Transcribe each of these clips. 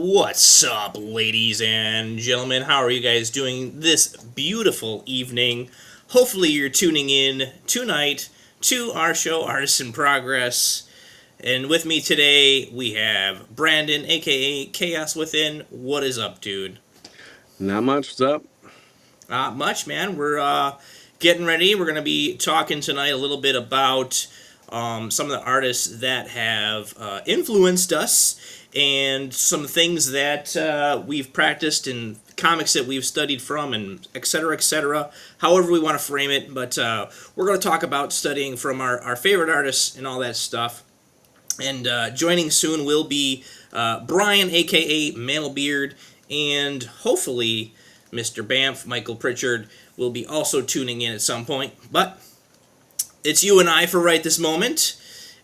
What's up, ladies and gentlemen? How are you guys doing this beautiful evening? Hopefully, you're tuning in tonight to our show, Artists in Progress. And with me today, we have Brandon, aka Chaos Within. What is up, dude? Not much. What's up? Not much, man. We're getting ready. We're going to be talking tonight a little bit about some of the artists that have influenced us and some things that we've practiced and comics that we've studied from and et cetera, however we want to frame it. But we're going to talk about studying from our favorite artists and all that stuff. And joining soon will be Brian, aka Mantlebeard, and hopefully Mr. Banff, Michael Pritchard, will be also tuning in at some point. But it's you and I for right this moment.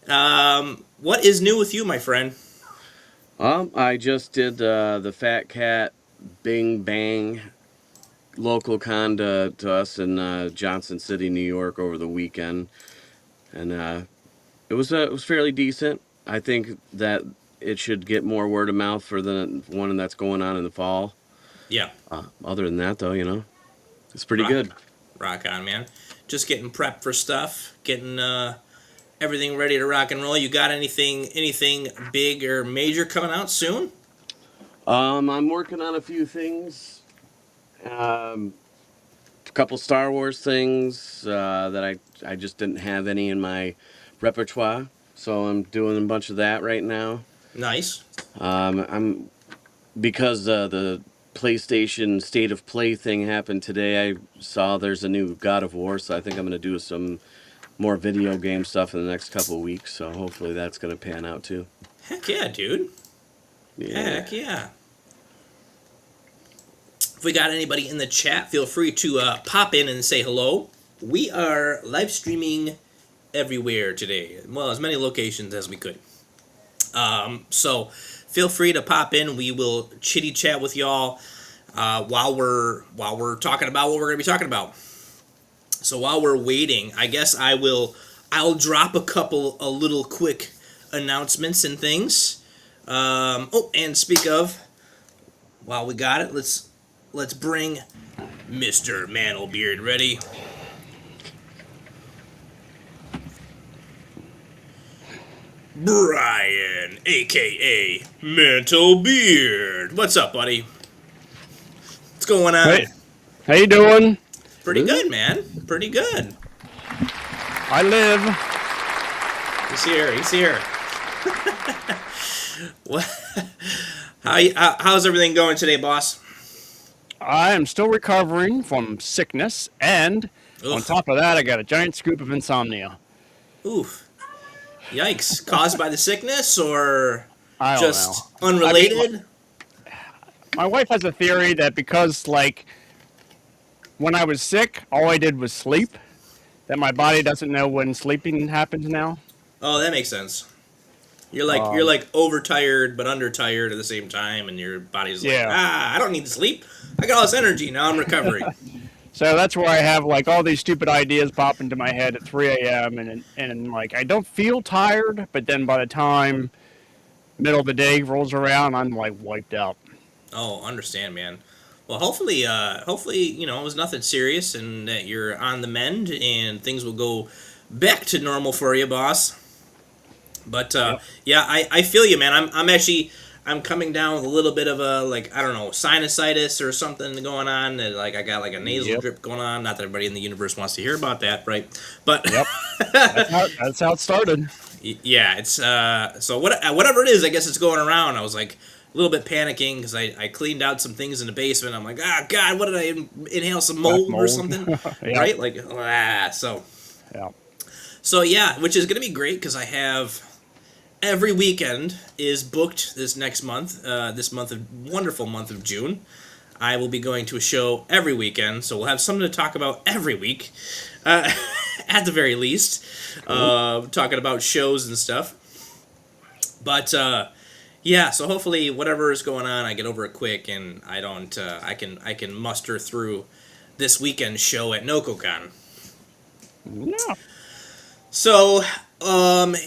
What is new with you, my friend? I just did the Fat Cat Bing Bang local con to us in Johnson City, New York, over the weekend, and it was fairly decent. I think that it should get more word of mouth for the one that's going on in the fall. Yeah, Other than that, though, it's pretty rock, good. rock on, man. Just getting prepped for stuff, getting everything ready to rock and roll. You got anything big or major coming out soon? I'm working on a few things. A couple Star Wars things that I just didn't have any in my repertoire, so I'm doing a bunch of that right now. Nice. I'm because the PlayStation State of Play thing happened today. I saw there's a new God of War, so I think I'm gonna do some more video game stuff in the next couple of weeks. So hopefully that's gonna pan out too. Heck yeah, dude. Yeah. Heck yeah. If we got anybody in the chat, feel free to pop in and say hello. We are live streaming everywhere today. Well, as many locations as we could. So feel free to pop in. We will chitty chat with y'all while we're talking about what we're gonna be talking about. So while we're waiting, I guess I'll drop a little quick announcements and things. And speak of, while we got it, let's bring Mr. Mantlebeard. Ready? Brian, aka Mantlebeard. What's up, buddy? What's going on? Hey, how you doing? Pretty good, man. Pretty good. I live. He's here. He's here. What? How's everything going today, boss? I am still recovering from sickness, and on Oof. top of that, I got a giant scoop of insomnia. Oof. Yikes. Caused by the sickness or I don't just know. unrelated? My wife has a theory that because, like, when I was sick, all I did was sleep, that my body doesn't know when sleeping happens now. Oh, that makes sense. You're like overtired but undertired at the same time, and your body's like, Yeah. I don't need to sleep. I got all this energy now. I'm recovering. So that's where I have, like, all these stupid ideas pop into my head at 3 a.m., and like, I don't feel tired, but then by the time middle of the day rolls around, I'm, like, wiped out. Oh, understand, man. Well, hopefully, it was nothing serious, and that you're on the mend, and things will go back to normal for you, boss. But Yep. yeah, I feel you, man. I'm coming down with a little bit of a, like, I don't know, sinusitis or something going on. And, like, I got like a nasal Yep. drip going on. Not that everybody in the universe wants to hear about that, right? But Yep. That's how it started. yeah, it's so whatever it is, I guess it's going around. I was like a little bit panicking because I cleaned out some things in the basement. I'm like, God, what did I inhale some mold, or Mold. something? Yeah. Right? Like so. Yeah. So yeah, which is gonna be great because I have every weekend is booked this next month. Wonderful month of June. I will be going to a show every weekend, so we'll have something to talk about every week, at the very least. Talking about shows and stuff. But yeah, so hopefully whatever is going on, I get over it quick, and I don't. I can muster through this weekend show at NocoCon. Yeah. So,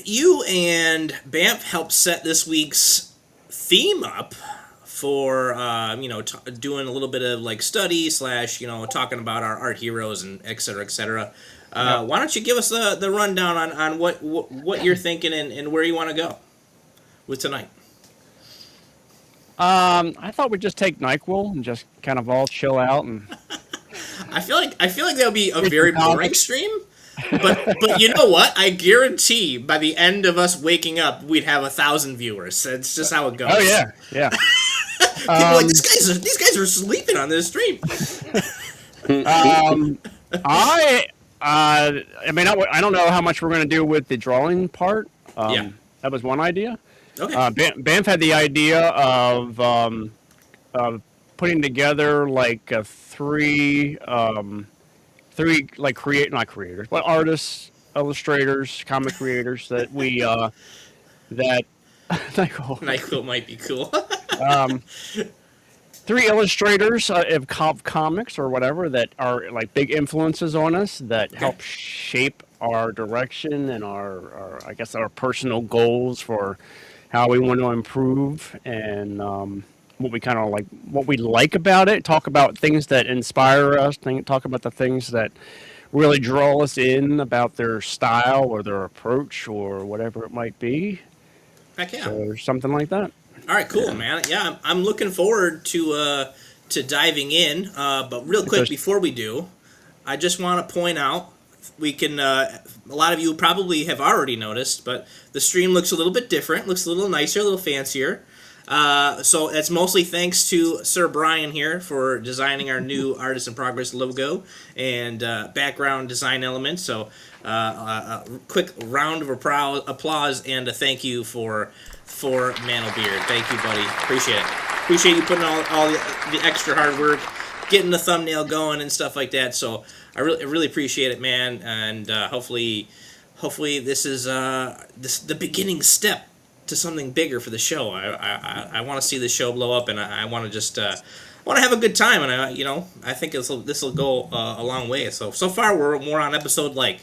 you and Banff helped set this week's theme up for doing a little bit of like study slash talking about our art heroes and et cetera, et cetera. Why don't you give us the rundown on what you're thinking and where you want to go with tonight? I thought we'd just take NyQuil and just kind of all chill out and. I feel like that would be a very boring stream. But you know what? I guarantee by the end of us waking up, we'd have 1,000 viewers. That's just how it goes. Oh yeah. People are like, these guys are sleeping on this stream. I mean, I don't know how much we're going to do with the drawing part. That was one idea. Okay. Banff had the idea of putting together like three like not creators, but artists, illustrators, comic creators that we that NyQuil might be cool. three illustrators of comics or whatever that are like big influences on us that help shape our direction and our I guess our personal goals for how we want to improve and what we kind of like, what we like about it. Talk about things that inspire us. Talk about the things that really draw us in about their style or their approach or whatever it might be. Heck yeah. So something like that. All right, cool, man. Yeah, I'm looking forward to diving in. But real quick, before we do, I just want to point out we can. A lot of you probably have already noticed, but the stream looks a little bit different. Looks a little nicer, a little fancier. So that's mostly thanks to Sir Brian here for designing our new Artist in Progress logo and background design elements. So a quick round of applause and a thank you for Mantlebeard. Thank you, buddy. Appreciate it. Appreciate you putting all the extra hard work, getting the thumbnail going and stuff like that. So I really appreciate it, man. And hopefully this is the beginning step to something bigger for the show. I want to see the show blow up, and I want to just want to have a good time. And I think this will go a long way. So far we're on episode like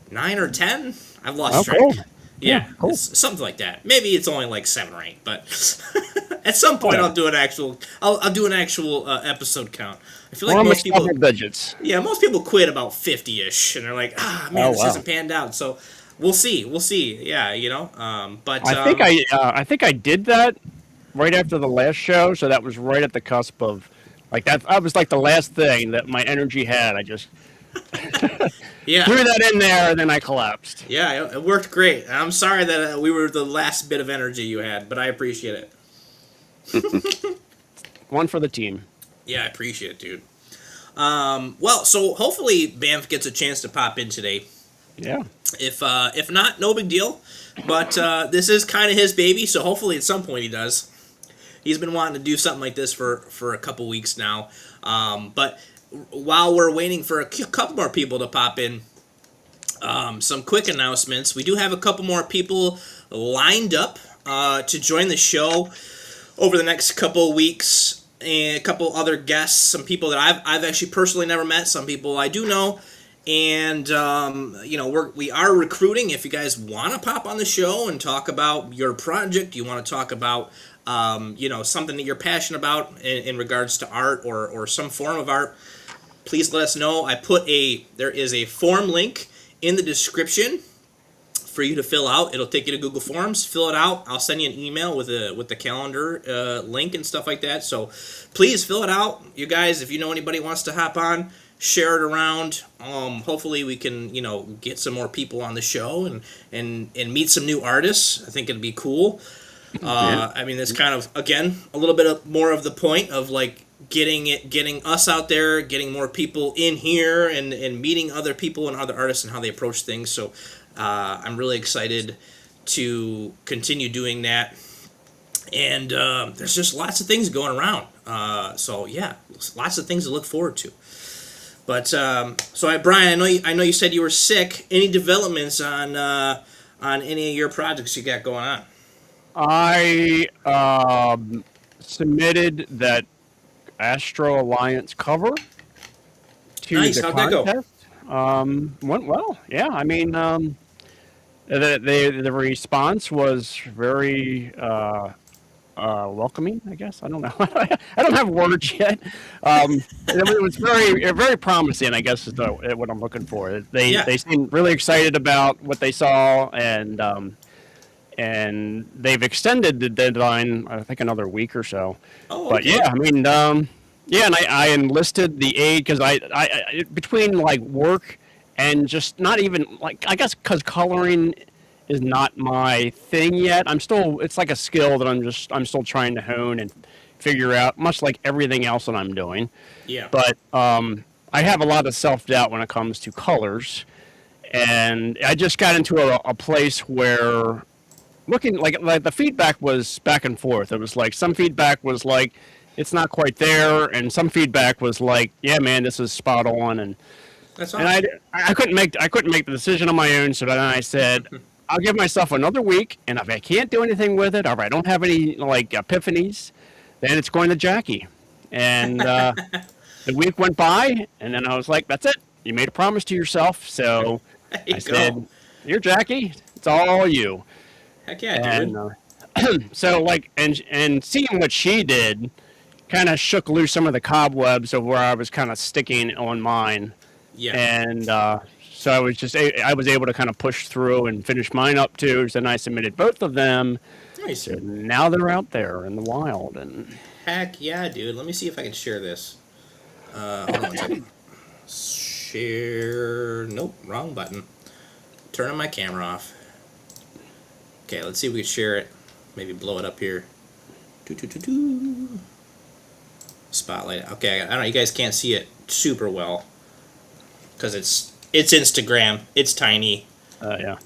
9 or 10. I've lost track. Cool. Yeah, cool. Something like that. Maybe it's only like 7 or 8, but at some point I'll do an actual episode count. I feel like most people digits. Yeah, most people quit about 50ish, and they're like, this hasn't panned out. So. We'll see. Yeah, but I think I did that right after the last show, so that was right at the cusp of like that. I was like the last thing that my energy had. I just threw that in there, and then I collapsed. Yeah, it worked great. I'm sorry that we were the last bit of energy you had, but I appreciate it. One for the team. Yeah, I appreciate it, dude. Well, so hopefully Banff gets a chance to pop in today. Yeah. If not, no big deal. But this is kind of his baby, so hopefully at some point he does. He's been wanting to do something like this for a couple weeks now. But while we're waiting for a couple more people to pop in, some quick announcements. We do have a couple more people lined up to join the show over the next couple weeks, and a couple other guests, some people that I've actually personally never met, some people I do know. And we are recruiting. If you guys want to pop on the show and talk about your project, you want to talk about something that you're passionate about in regards to art or some form of art, please let us know. There is a form link in the description for you to fill out. It'll take you to Google Forms. Fill it out. I'll send you an email with the calendar link and stuff like that. So please fill it out, you guys. If you know anybody who wants to hop on, share it around. Hopefully we can, get some more people on the show and meet some new artists. I think it'd be cool. I mean, it's kind of, again, a little bit more of the point of like getting us out there, getting more people in here and meeting other people and other artists and how they approach things. So I'm really excited to continue doing that. And there's just lots of things going around. So yeah, lots of things to look forward to. But Brian, I know you said you were sick. Any developments on any of your projects you got going on? I submitted that Astro Alliance cover to nice. the How'd contest. that go? Went well. Yeah, I mean, the response was very welcoming, I guess. I don't know. I don't have words yet. It was very promising, I guess, is what I'm looking for. Yeah. They seem really excited about what they saw, and they've extended the deadline, I think, another week or so. Oh, But okay. yeah, I mean, yeah, and I enlisted the aid because I between like work and just not even like I guess because coloring is not my thing yet. It's like a skill that I'm still trying to hone and figure out, much like everything else that I'm doing. Yeah. But I have a lot of self doubt when it comes to colors, and I just got into a place where looking like the feedback was back and forth. It was like some feedback was like it's not quite there, and some feedback was like, yeah, man, this is spot on, That's and awesome. I couldn't make the decision on my own. So then I said, I'll give myself another week, and if I can't do anything with it, or if I don't have any like epiphanies, then it's going to Jackie. And the week went by, and then I was like, that's it. You made a promise to yourself, so There you I go. said, "You're Jackie. It's all you." Heck yeah, dude. And so like and seeing what she did kind of shook loose some of the cobwebs of where I was kind of sticking on mine. Yeah. And so I was able to kind of push through and finish mine up too. So then I submitted both of them. Nice. So now they're out there in the wild. And Heck yeah, dude. Let me see if I can share this. Hold on one second. Share. Nope, wrong button. Turning my camera off. Okay, let's see if we can share it. Maybe blow it up here. Doo. Spotlight. Okay, I don't know. You guys can't see it super well because it's Instagram. It's tiny. yeah.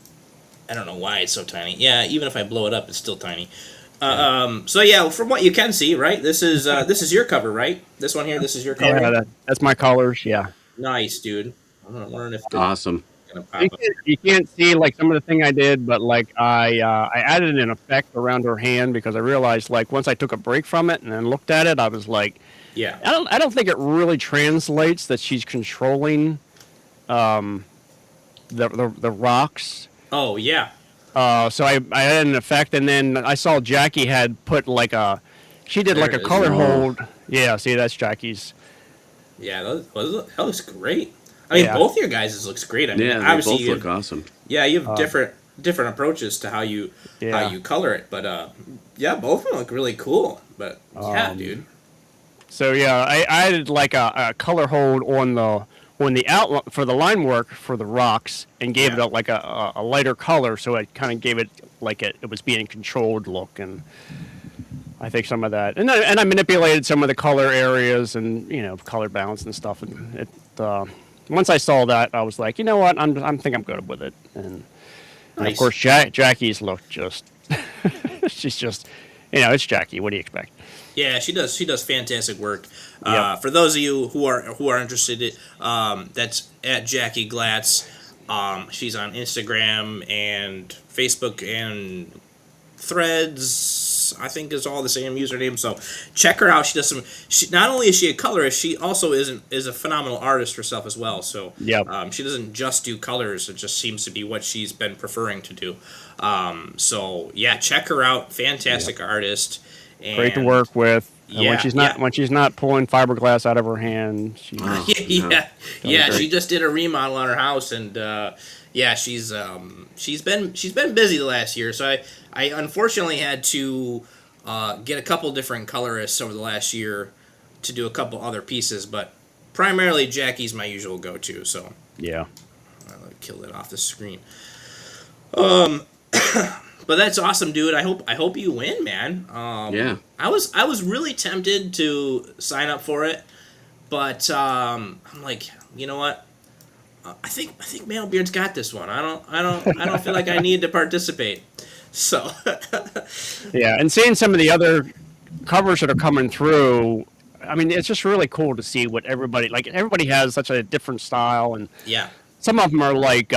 I don't know why it's so tiny. Yeah, even if I blow it up, it's still tiny. So yeah, from what you can see, right? This is your cover, right? This one here. This is your cover. Yeah, that's my colors. Yeah. Nice, dude. I'm wondering if Awesome. gonna pop up. You can't see like some of the thing I did, but like I added an effect around her hand because I realized like once I took a break from it and then looked at it, I was like, Yeah. I don't think it really translates that she's controlling the rocks. Oh yeah. So I added an effect, and then I saw Jackie had put like she did There like a it is. color Oh. hold. Yeah, see that Jackie's. Yeah, that looks great. I mean, Yeah. both your guys' looks great. I mean, Yeah, they obviously both you look awesome. yeah, you have different approaches to how you color it, but yeah, both of them look really cool. But yeah, dude. So yeah, I added like a color hold on the outline for the line work for the rocks, and gave Yeah. it like a lighter color, so it kind of gave it like it was being controlled look, and I think some of that, and I manipulated some of the color areas and color balance and stuff, and it. Once I saw that, I was like, you know what, I think I'm good with it, and of Nice. course Jackie's look just, she's just, it's Jackie. What do you expect? Yeah, she does fantastic work. Yep. For those of you who are interested, that's at Jackie Glatz. She's on Instagram and Facebook and Threads. I think is all the same username. So check her out. She does some. Not only is she a colorist, she also is a phenomenal artist herself as well. So Yep. she doesn't just do colors. It just seems to be what she's been preferring to do. So yeah, check her out. Fantastic artist. And Great to work with. And Yeah, when she's not pulling fiberglass out of her hand, she's Oh, yeah. great. She just did a remodel on her house, and yeah, she's been busy the last year. So I unfortunately had to get a couple different colorists over the last year to do a couple other pieces, but primarily Jackie's my usual go-to. So yeah. I'll kill that off the screen. But that's awesome, dude. I hope you win, man. Yeah. I was really tempted to sign up for it, but I'm like, you know what? I think Mantlebeard's got this one. I don't feel like I need to participate. So Yeah, and seeing some of the other covers that are coming through, I mean, it's just really cool to see what everybody has such a different style, and yeah, some of them are like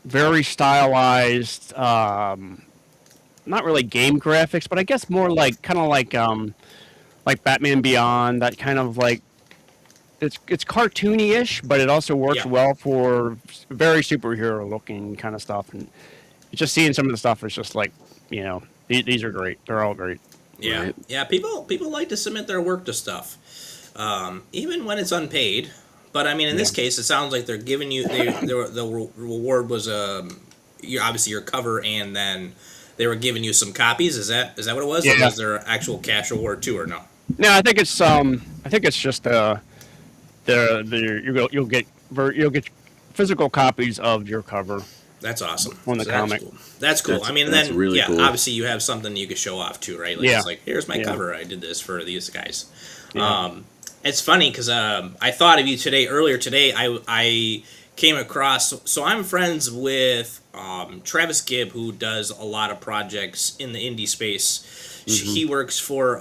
very stylized, not really game graphics, but I guess more like kind of like Batman Beyond, that kind of like it's cartoony-ish, but it also works Yeah. well for very superhero-looking kind of stuff, and just seeing some of the stuff is just like, these are great. They're all great. Yeah, Right. yeah. People like to submit their work to stuff, even when it's unpaid. But I mean, in this Yeah. case, it sounds like they're giving you the reward was obviously your cover, and then they were giving you some copies. Is that what it was? Or Yeah. was there actual cash reward too, or no? No, I think it's just you'll get physical copies of your cover That's awesome. on the So comic. That's cool. That's cool. That's- I mean, that's then really yeah, cool. obviously you have something you can show off too, right? Like Yeah. it's like here's my Yeah. cover. I did this for these guys. Yeah. It's funny because I thought of you today. Earlier today, I came across. So I'm friends with Travis Gibb, who does a lot of projects in the indie space. He works for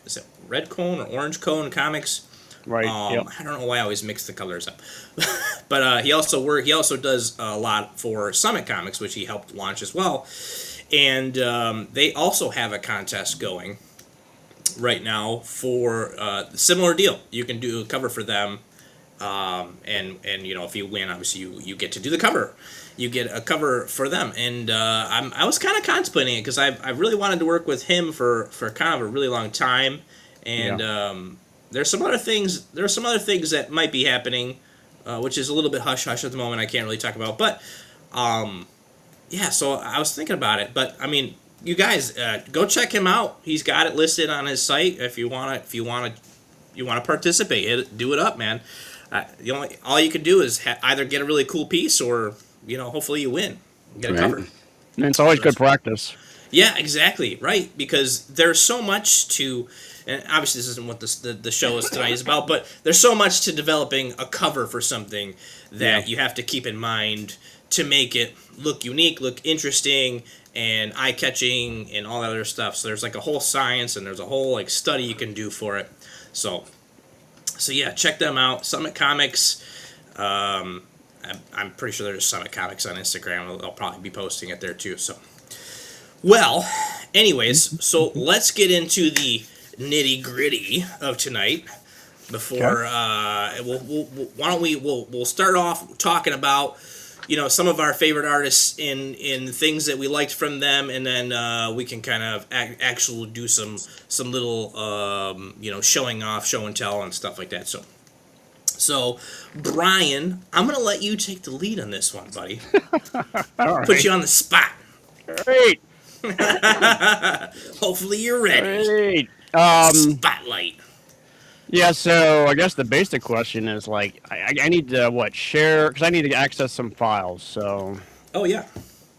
is it Red Cone or Orange Cone Comics? Right. Yep. I don't know why I always mix the colors up, but he also does a lot for Summit Comics, which he helped launch as well. And they also have a contest going right now for similar deal. You can do a cover for them, and if you win, obviously you get to do the cover. You get a cover for them, and I was kind of contemplating it because I really wanted to work with him for kind of a really long time, and there's some other things. There are some other things that might be happening, which is a little bit hush hush at the moment. I can't really talk about, but yeah. So I was thinking about it, but I mean, you guys go check him out. He's got it listed on his site. If you want to participate, do it up, man. All you can do is either get a really cool piece or hopefully you win, get a Right. cover. And it's always good practice. Yeah, exactly. Right, because there's so much to, and obviously this isn't what the show is tonight is about, but there's so much to developing a cover for something that you have to keep in mind to make it look unique, look interesting, and eye-catching, and all that other stuff. So there's like a whole science, and there's a whole like study you can do for it. So yeah, check them out. Summit Comics. I'm pretty sure there's Summit Comics on Instagram. They'll probably be posting it there too. So. Well, anyways, so let's get into the nitty gritty of tonight. Before we'll start off talking about some of our favorite artists in things that we liked from them, and then we can kind of actually do some little showing off, show and tell, and stuff like that. So Brian, I'm gonna let you take the lead on this one, buddy. All right. Put you on the spot. Great. Hopefully you're ready. Great. Spotlight. Yeah, so I guess the basic question is like, I need to share, because I need to access some files. So Oh yeah.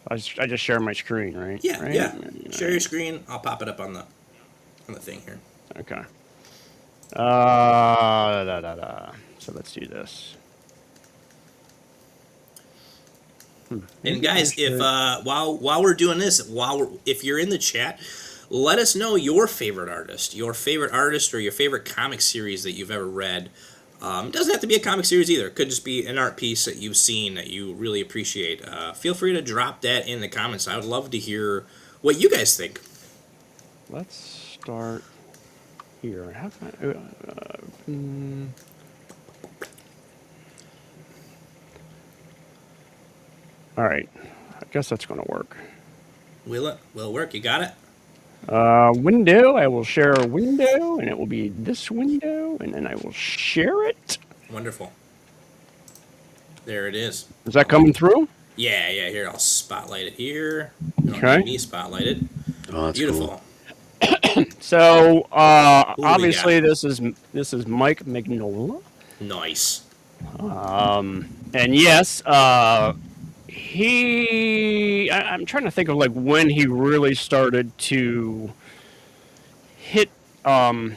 I just share my screen, right? Yeah, Right? yeah. Share your screen. I'll pop it up on the thing here. Okay. So let's do this. And guys, if while we're doing this, if you're in the chat, let us know your favorite artist, or your favorite comic series that you've ever read. It doesn't have to be a comic series either. It could just be an art piece that you've seen that you really appreciate. Feel free to drop that in the comments. I would love to hear what you guys think. Let's start here. How can All right. I guess that's going to work. Will it? Will it work? You got it? Window. I will share a window, and it will be this window, and then I will share it. Wonderful. There it is. Is that coming through? Yeah. Here, I'll spotlight it here. Okay. Me spotlight it. Oh, that's Beautiful. cool. So we obviously this is Mike Mignola, Nice. and yes, I'm trying to think of like when he really started to hit. I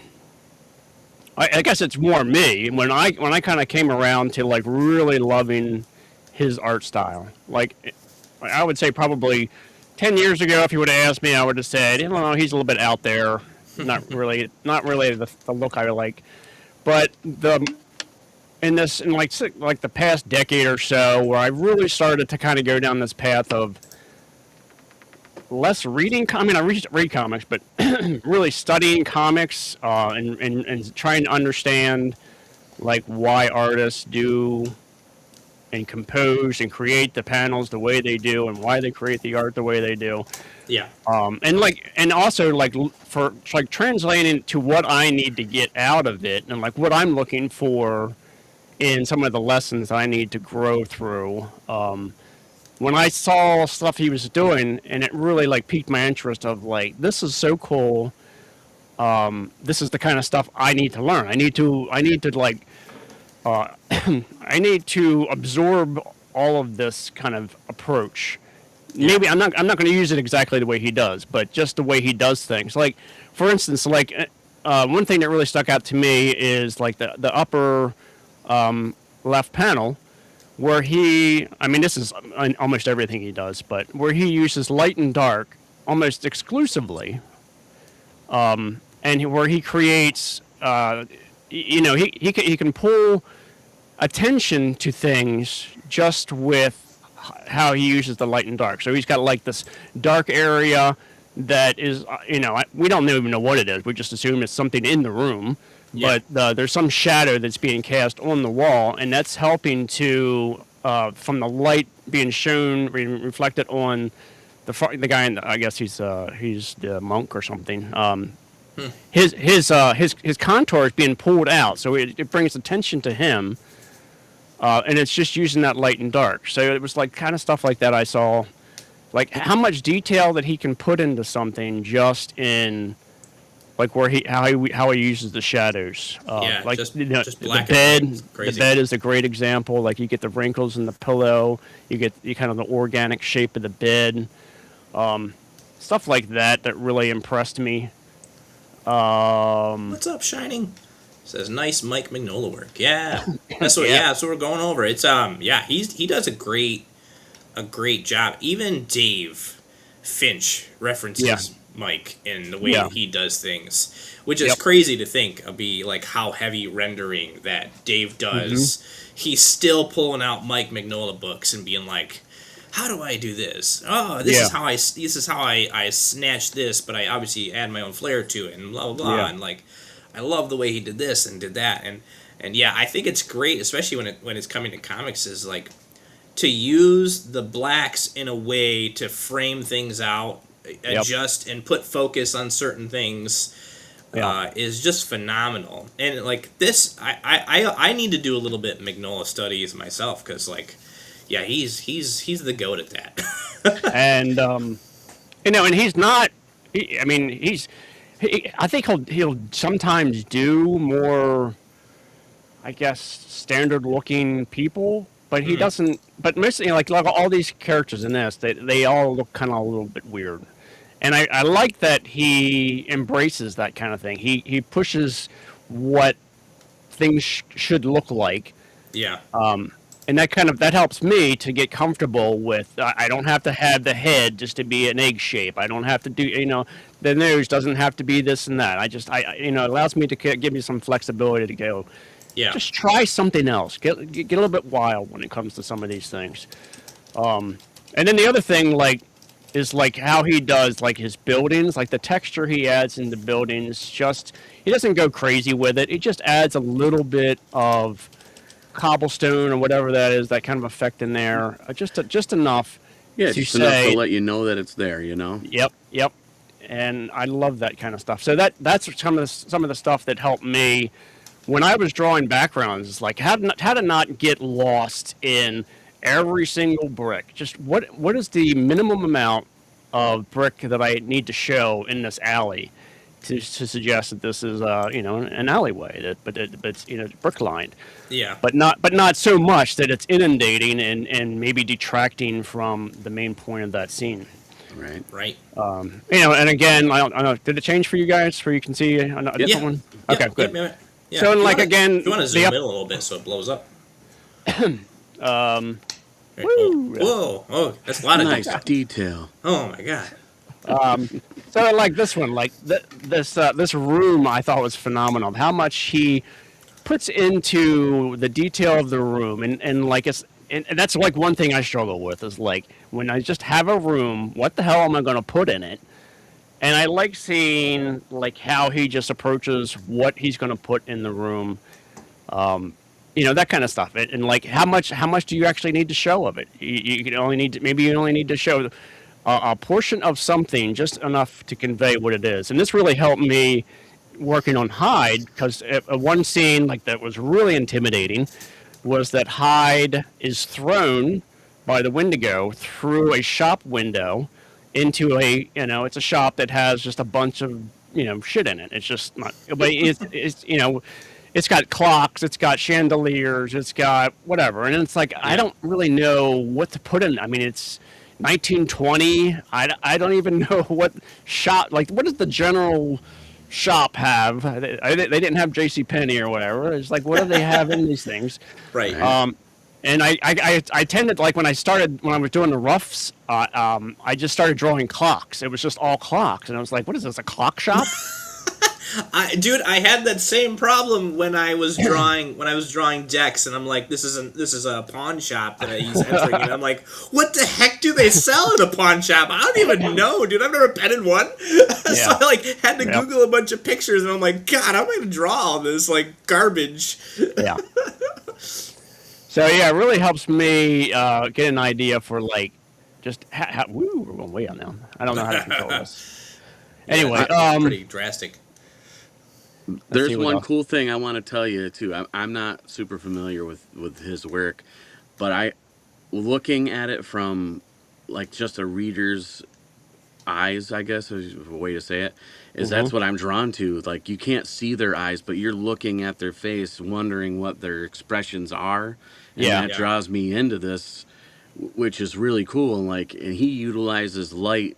guess it's more me when I kind of came around to like really loving his art style. Like I would say probably 10 years ago, if you would have asked me, I would have said, he's a little bit out there, not really the look I like. But in like the past decade or so, where I really started to kind of go down this path of less reading. I mean, I read comics, but really studying comics and trying to understand like why artists do and compose and create the panels the way they do and why they create the art the way they do. Yeah. And also for like translating to what I need to get out of it and like what I'm looking for in some of the lessons I need to grow through. When I saw stuff he was doing, and it really like piqued my interest of like, this is so cool. This is the kind of stuff I need to learn. I need to like, I need to absorb all of this kind of approach. Maybe I'm not going to use it exactly the way he does, but just the way he does things. Like, for instance, like one thing that really stuck out to me is like the upper left panel, where this is almost everything he does, but where he uses light and dark almost exclusively, and where he creates, he can pull attention to things just with how he uses the light and dark. So he's got like this dark area that is, we don't even know what it is. We just assume it's something in the room. Yeah. But there's some shadow that's being cast on the wall, and that's helping to, from the light being shown, reflected on the guy. I guess he's the monk or something. His contour is being pulled out, so it brings attention to him, and it's just using that light and dark. So it was like kind of stuff like that I saw, like how much detail that he can put into something just in. Like how he uses the shadows. Like just black the bed. The bed is a great example. Like you get the wrinkles in the pillow. You kind of the organic shape of the bed. Stuff like that really impressed me. What's up, Shining? Says nice Mike Mignola work. Yeah, that's what. That's what we're going over. It's he does a great job. Even Dave Finch references Mike in the way that he does things, which is crazy to think of. Be like how heavy rendering that Dave does. He's still pulling out Mike Mignola books and being like, how do I do this? Oh, this is how I snatch this, but I obviously add my own flair to it and blah blah blah. And like, I love the way he did this and did that, and I think it's great, especially when it's coming to comics, is like to use the blacks in a way to frame things out, adjust and put focus on certain things. Is just phenomenal. And like this, I need to do a little bit Mignola studies myself, because like, he's the goat at that. And and he's not. I think he'll sometimes do more, I guess, standard looking people, but he doesn't. But mostly, like all these characters in this, they all look kind of a little bit weird. And I like that he embraces that kind of thing. He pushes what things should look like. Yeah. And that helps me to get comfortable with. I don't have to have the head just to be an egg shape. I don't have to do the nose doesn't have to be this and that. It allows me to give me some flexibility to go. Yeah. Just try something else. Get a little bit wild when it comes to some of these things. And then the other thing is how he does his buildings, like the texture he adds in the buildings. He doesn't go crazy with it. He just adds a little bit of cobblestone or whatever that is, that kind of effect in there. Just enough. Yeah, just enough to let you know that it's there. Yep. And I love that kind of stuff. So that's some of the stuff that helped me when I was drawing backgrounds. Is like how to not get lost in every single brick. Just what is the minimum amount of brick that I need to show in this alley to suggest that this is an alleyway, but it's brick lined. Yeah. But not so much that it's inundating and maybe detracting from the main point of that scene. Right. And again, I don't know. Did it change for you guys? Where you can see a different one? Okay, good. Yeah. So again, you want to zoom in a little bit so it blows up. Whoa! Oh, that's a lot of nice detail. Oh my god. So like this one, this room, I thought was phenomenal. How much he puts into the detail of the room, and that's like one thing I struggle with is like when I just have a room, what the hell am I going to put in it? And I like seeing how he just approaches what he's going to put in the room. that kind of stuff. And like how much do you actually need to show of it? You can only need to, maybe you only need to show a portion of something, just enough to convey what it is. And this really helped me working on Hyde, because one scene like that was really intimidating was that Hyde is thrown by the Wendigo through a shop window into it's a shop that has just a bunch of shit in it. It's just not, but it's it's got clocks, it's got chandeliers, it's got whatever, and it's like I don't really know what to put in. I mean, it's 1920. I don't even know what shop, like what does the general shop have? They didn't have J.C. Penney or whatever. It's like, what do they have in these things? Right. And I tended, like when I was doing the roughs, I just started drawing clocks. It was just all clocks, and I was like, what is this, a clock shop? Dude, I had that same problem when I was drawing decks, and I'm like, this is a pawn shop that he's entering, and I'm like, what the heck do they sell at a pawn shop? I don't even know, dude. I've never been in one. So I like had to Google a bunch of pictures, and I'm like, God, how am I gonna draw all this like garbage? Yeah. So yeah, it really helps me get an idea for like just woo, we're going way on now. I don't know how to control this. Anyway, pretty drastic. There's one cool thing I want to tell you too. I'm not super familiar with his work, but looking at it from like just a reader's eyes, I guess is a way to say it, is that's what I'm drawn to. Like, you can't see their eyes, but you're looking at their face, wondering what their expressions are, and that draws me into this, which is really cool. And he utilizes light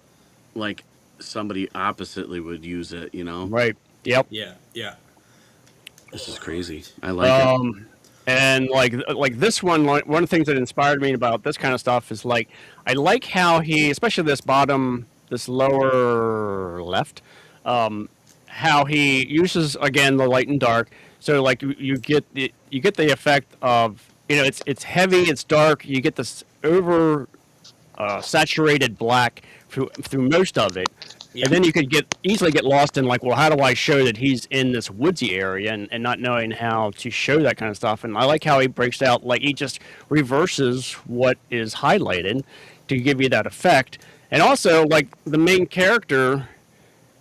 like somebody oppositely would use it, Right. Yep. Yeah. This is crazy. I like it. And like this one of the things that inspired me about this kind of stuff is like I like how he, especially this lower left, how he uses again the light and dark. So like you get the effect of it's heavy, it's dark. You get this over saturated black through most of it. Yeah. And then you could easily get lost in like, well, how do I show that he's in this woodsy area and not knowing how to show that kind of stuff. And I like how he breaks out, like he just reverses what is highlighted to give you that effect. And also like the main character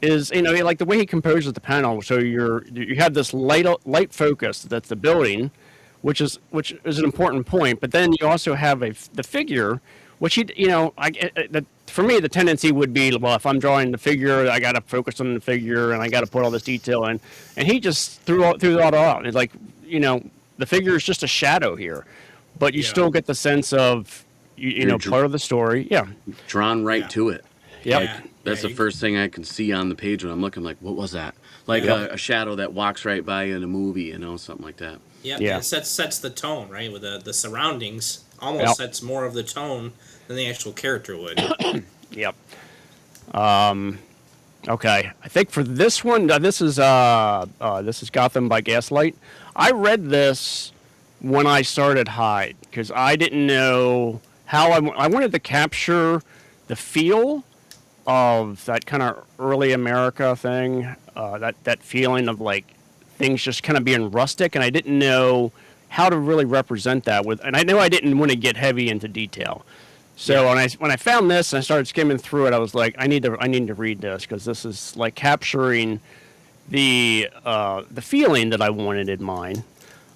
is, like the way he composes the panel. So you have this light focus, that's the building, which is an important point. But then you also have the figure, which for me, the tendency would be, well, if I'm drawing the figure, I got to focus on the figure and I got to put all this detail in. And he just threw it all out. It's like, the figure is just a shadow here, but you still get the sense of, part of the story. Yeah. Drawn right to it. Yeah. That's the first thing I can see on the page when I'm looking, like, what was that? Like a shadow that walks right by you in a movie, something like that. Yeah. It sets the tone, right? With the surroundings almost sets more of the tone than the actual character would. Yep. Okay. I think for this one, this is Gotham by Gaslight. I read this when I started Hyde because I didn't know how I wanted to capture the feel of that kind of early America thing, that feeling of like things just kind of being rustic, and I didn't know how to really represent that and I know I didn't want to get heavy into detail. So when I found this and I started skimming through it, I was like, I need to read this because this is like capturing the feeling that I wanted in mine.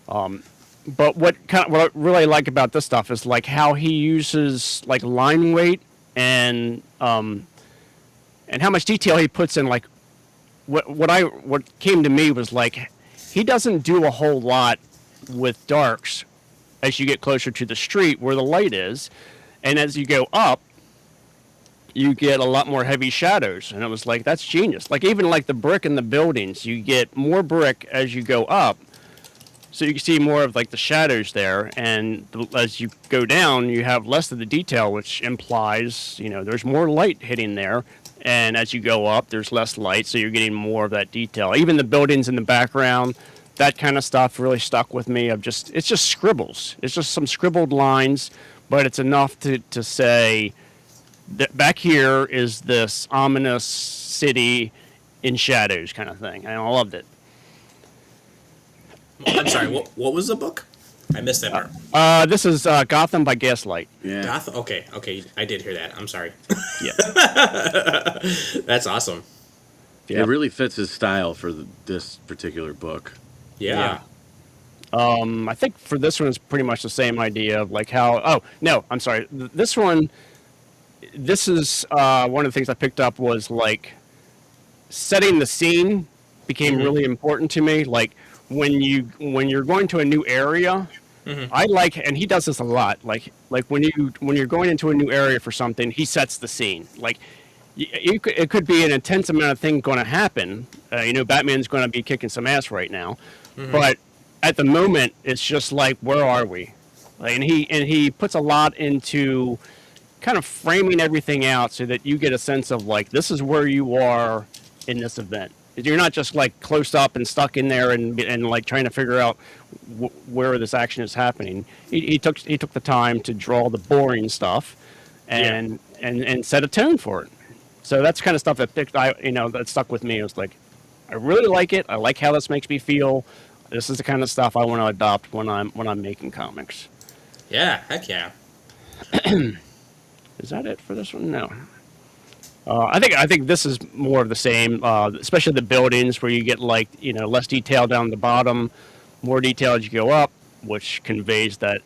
But what I really like about this stuff is like how he uses like line weight and how much detail he puts in. Like what came to me was like he doesn't do a whole lot with darks as you get closer to the street where the light is. And as you go up, you get a lot more heavy shadows. And it was like, that's genius. Like even like the brick in the buildings, you get more brick as you go up. So you can see more of like the shadows there. And as you go down, you have less of the detail, which implies, there's more light hitting there. And as you go up, there's less light. So you're getting more of that detail. Even the buildings in the background, that kind of stuff really stuck with me. It's just scribbles. It's just some scribbled lines. But it's enough to say that back here is this ominous city in shadows kind of thing. And I loved it. I'm sorry, what was the book? I missed that part. This is Gotham by Gaslight. Yeah. Gotham. Okay, I did hear that. I'm sorry. Yeah. That's awesome. Yeah. It really fits his style for this particular book. Yeah. I think for this one, it's pretty much the same idea of like how. Oh no, I'm sorry. This one, this is one of the things I picked up was like setting the scene became really important to me. Like when you're going to a new area, I like, and he does this a lot. Like when you're going into a new area for something, he sets the scene. Like it could be an intense amount of things going to happen. Batman's going to be kicking some ass right now, but at the moment, it's just like, where are we? Like, and he puts a lot into kind of framing everything out so that you get a sense of like, this is where you are in this event. You're not just like close up and stuck in there and like trying to figure out where this action is happening. He took the time to draw the boring stuff and set a tone for it. So that's kind of stuff that stuck with me. It was like, I really like it. I like how this makes me feel. This is the kind of stuff I want to adopt when I'm making comics. Yeah, heck yeah. Is that it for this one? No. I think this is more of the same, especially the buildings where you get like less detail down the bottom, more detail as you go up, which conveys that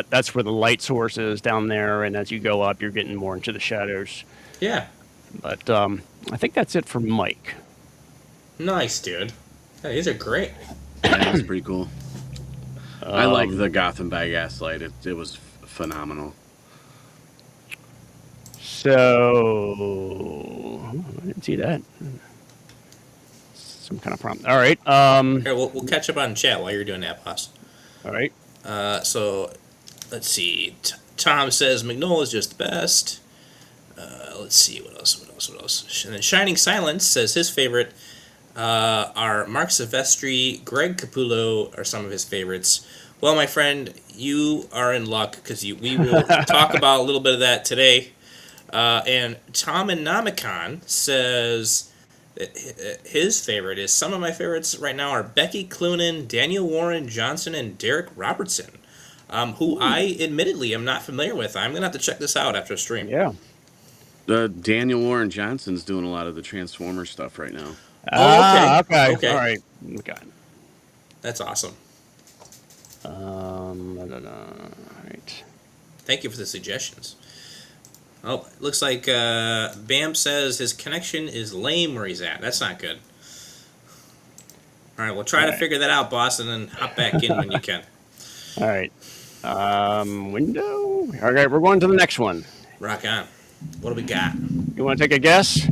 that's where the light source is down there, and as you go up, you're getting more into the shadows. Yeah. But I think that's it for Mike. Nice, dude. Yeah, these are great. Yeah, that's pretty cool. I like the Gotham by Gaslight. It was phenomenal. So I didn't see that. Some kind of prompt. All right. Here, we'll catch up on chat while you're doing that, boss. All right. So let's see. Tom says Magnola is just the best. Let's see what else. And then Shining Silence says his favorite are Mark Silvestri, Greg Capullo are some of his favorites. Well, my friend, you are in luck because we will talk about a little bit of that today. And Tom and Namicon says that his favorite is, some of my favorites right now are Becky Cloonan, Daniel Warren Johnson, and Derek Robertson, who I admittedly am not familiar with. I'm going to have to check this out after a stream. Yeah. Daniel Warren Johnson's doing a lot of the Transformer stuff right now. Oh, okay. Okay. All right. Okay. That's awesome. All right. Thank you for the suggestions. Oh, looks like Bam says his connection is lame where he's at. That's not good. All right, we'll try to figure that out, boss, and then hop back in when you can. All right. Window. All right, we're going to the next one. Rock on. What do we got? You want to take a guess?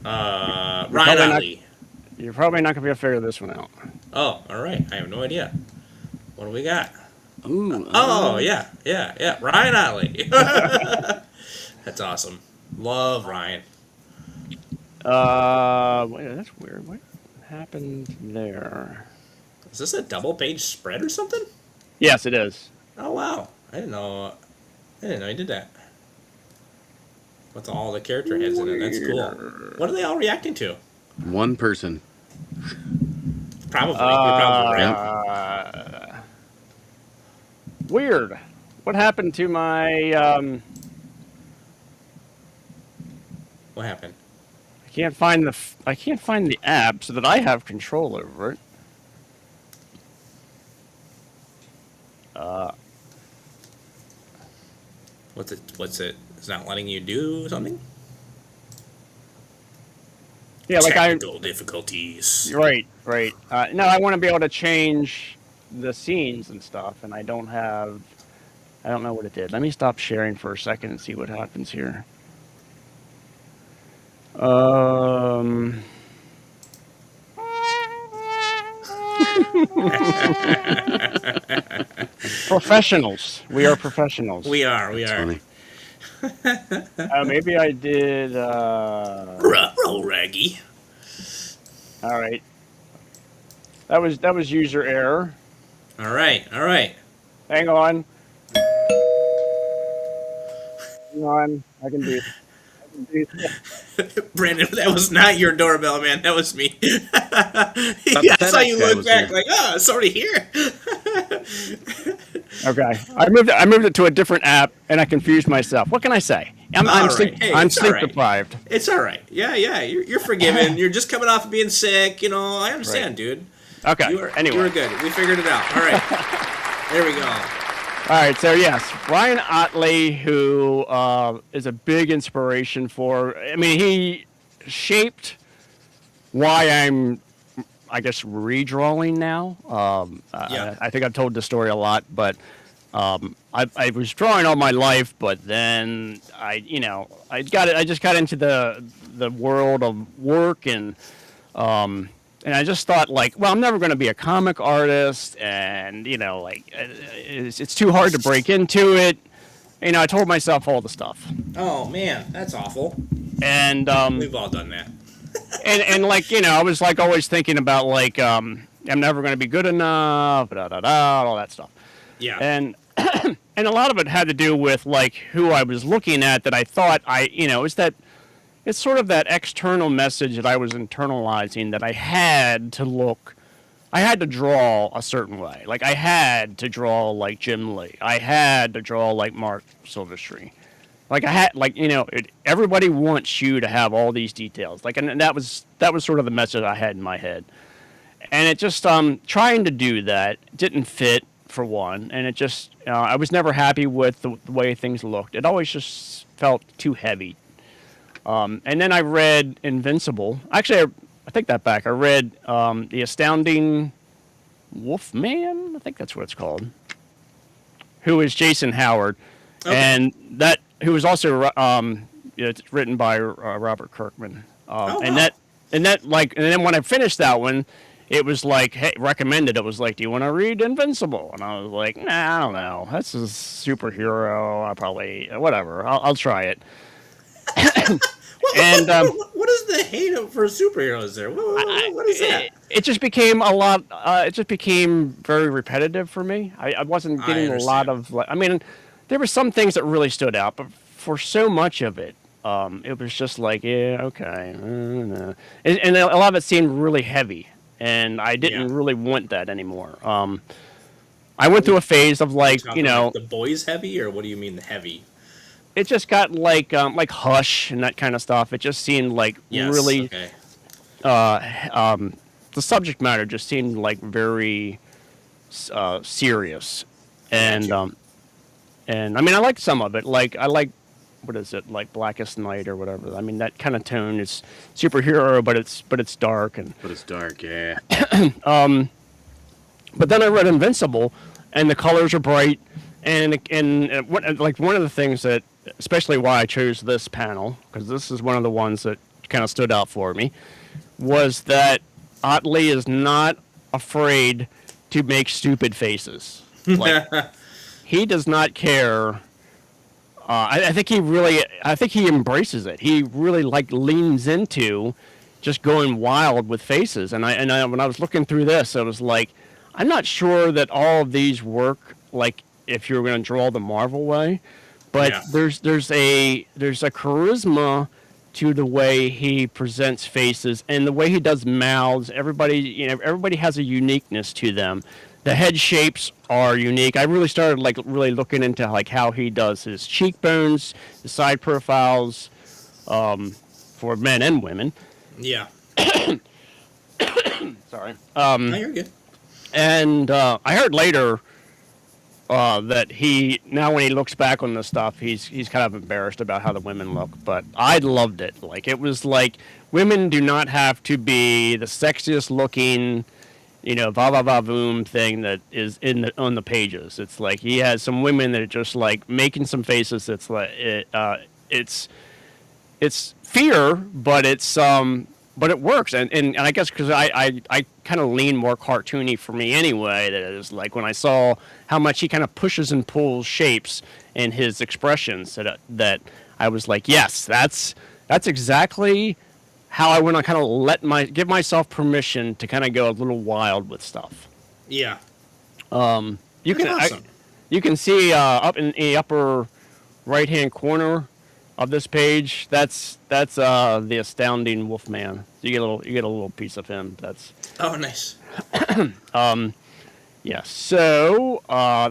Ryan Ali. You're probably not going to be able to figure this one out. Oh, all right. I have no idea. What do we got? Ooh. Oh, yeah. Ryan Ali. That's awesome. Love Ryan. Wait, that's weird. What happened there? Is this a double-page spread or something? Yes, it is. Oh, wow. I didn't know he did that. With all the character heads in it. That's cool. What are they all reacting to? One person. Probably. You're probably right. Weird. What happened to my... What happened? I can't find the app so that I have control over it. What's it? It's not letting you do something? Yeah, like Technical difficulties. Right. No, I want to be able to change the scenes and stuff, and I don't know what it did. Let me stop sharing for a second and see what happens here. Professionals. We are professionals. We are. Funny. Maybe I did. Roll raggy. All right. That was user error. All right. Hang on. I can do it. Brandon, that was not your doorbell, man. That was me. I saw you look back like, oh, it's already here. Okay, I moved it to a different app, and I confused myself. What can I say? All right. Hey, I'm it's all sleep right. deprived. It's all right. Yeah, yeah. You're forgiven. You're just coming off of being sick. You know, I understand, dude. Okay. You were Anyway, good. We figured it out. All right. There we go. all right. So yes, Ryan Otley, who is a big inspiration for. I mean, he shaped why I'm, I guess, redrawing now. Yeah. I think I've told the story a lot, but I was drawing all my life, but then I just got into the world of work, and I just thought, like, well, I'm never going to be a comic artist, and it's too hard to break into it. I told myself all the stuff, Oh man, that's awful. and We've all done that. and I was like always thinking about like I'm never going to be good enough, all that stuff. Yeah. And and a lot of it had to do with like who I was looking at, that I thought it's sort of that external message that I was internalizing, that I had to draw a certain way. Like I had to draw like Jim Lee. I had to draw like Mark Silvestri. Like I had, everybody wants you to have all these details. Like, and that was sort of the message I had in my head. And it just trying to do that didn't fit, for one, and it just I was never happy with the way things looked. It always just felt too heavy. And then I read Invincible. Actually, I take that back. I read The Astounding Wolfman. I think that's what it's called. Who is Jason Howard, Okay. and that who was also it's written by Robert Kirkman. And wow. and then when I finished that one, it was like, hey, recommended. It was like, do you want to read Invincible? And I was like, nah, I don't know. That's a superhero. I probably, whatever. I'll try it. And what is the hate for superheroes there? What is that? it just became a lot. It just became very repetitive for me. I wasn't getting a lot of. I mean, there were some things that really stood out, but for so much of it, it was just like, yeah, okay, no. And a lot of it seemed really heavy. And I didn't really want that anymore. I went through a phase of like, Like the boys heavy, or what do you mean the heavy? it just got like Hush and that kind of stuff. It just seemed like really, Okay. the subject matter just seemed like very serious. And and I mean, I liked some of it. Like I like, what is it, like Blackest Night or whatever. I mean, that kind of tone is superhero, but it's dark. But it's dark, yeah. But then I read Invincible, and the colors are bright, and like one of the things that, especially why I chose this panel, because this is one of the ones that kind of stood out for me, was that Otley is not afraid to make stupid faces. Like, he does not care. I think he embraces it. He really like leans into just going wild with faces. And I when I was looking through this, I was like, I'm not sure that all of these work like if you're going to draw the Marvel way, but there's a charisma to the way he presents faces and the way he does mouths. Everybody has a uniqueness to them. The head shapes are unique. I really started really looking into like how he does his cheekbones, the side profiles, for men and women. Yeah. Sorry. No, you're good. And I heard later that now when he looks back on this stuff, he's kind of embarrassed about how the women look. But I loved it. Like, it was like, women do not have to be the sexiest looking, va va va boom thing that is on the pages. It's like he has some women that are just like making some faces. That's like it's fear, but it works. And I guess because I kind of lean more cartoony for me anyway. That is like when I saw how much he kind of pushes and pulls shapes in his expressions, that I was like, yes, that's exactly how I want to kind of give myself permission to kind of go a little wild with stuff. Yeah. You That's can awesome. you can see up in the upper right hand corner of this page. That's the Astounding Wolfman. You get a little piece of him. That's Oh, nice. Yeah, so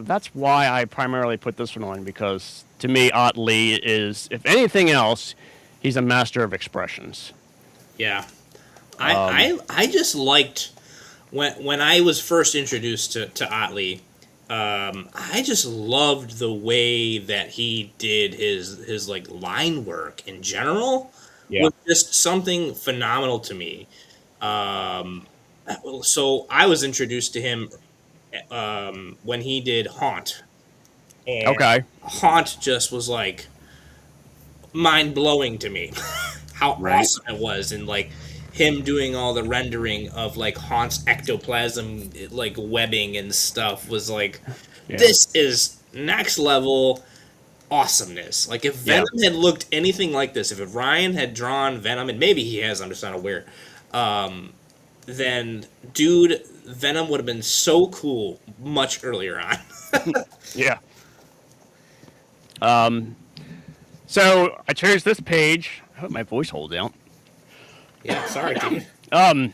that's why I primarily put this one on, because to me, Otley is, if anything else, he's a master of expressions. Yeah. I just liked when I was first introduced to Otley. I just loved the way that he did his like line work in general Yeah. was just something phenomenal to me. Um, so I was introduced to him when he did Haunt, and Okay. Haunt just was like mind blowing to me. How Right. awesome it was, and like him doing all the rendering of like Haunt's ectoplasm, like webbing and stuff was like, Yeah. this is next level awesomeness. Like if Yeah. Venom had looked anything like this, if Ryan had drawn Venom, and maybe he has, I'm just not aware, then dude, Venom would have been so cool much earlier on. Yeah. So I chose this page. I hope my voice holds out. Yeah, sorry, dude. Oh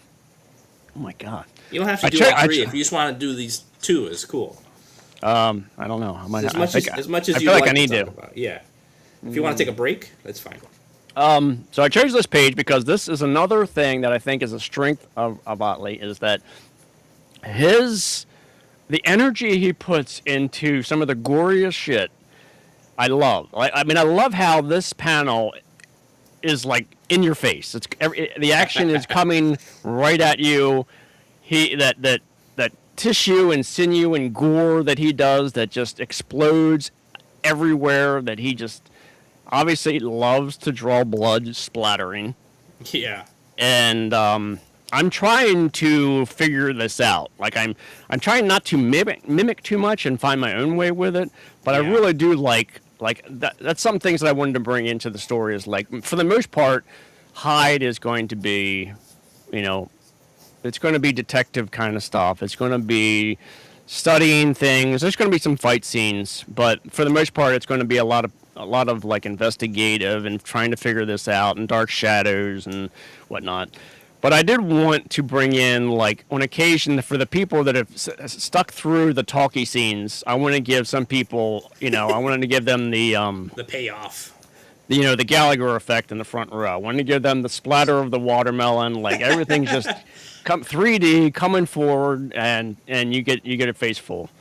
my god. You don't have to I do check- all I three. che- If you just want to do these two, it's cool. I don't know. I might. As I much think as much as I you feel like like I need to. to. Talk about. Yeah. If you want to take a break, that's fine. So I chose this page because this is another thing that I think is a strength of Otley, is that the energy he puts into some of the goriest shit. I love. I mean, I love how this panel is like in your face. The action is coming right at you. That tissue and sinew and gore that he does, that just explodes everywhere. That he just obviously loves to draw blood splattering. Yeah. And I'm trying to figure this out. Like I'm trying not to mimic too much and find my own way with it. But I Yeah. really do like that. That's some things that I wanted to bring into the story. Is like, for the most part, Hyde is going to be, it's going to be detective kind of stuff. It's going to be studying things. There's going to be some fight scenes, but for the most part, it's going to be a lot of like investigative and trying to figure this out, and dark shadows and whatnot. But I did want to bring in, like, on occasion, for the people that have stuck through the talkie scenes, I want to give some people, I wanted to give them the payoff. the Gallagher effect in the front row. I wanted to give them the splatter of the watermelon, like everything's just come 3D coming forward, and you get a face full.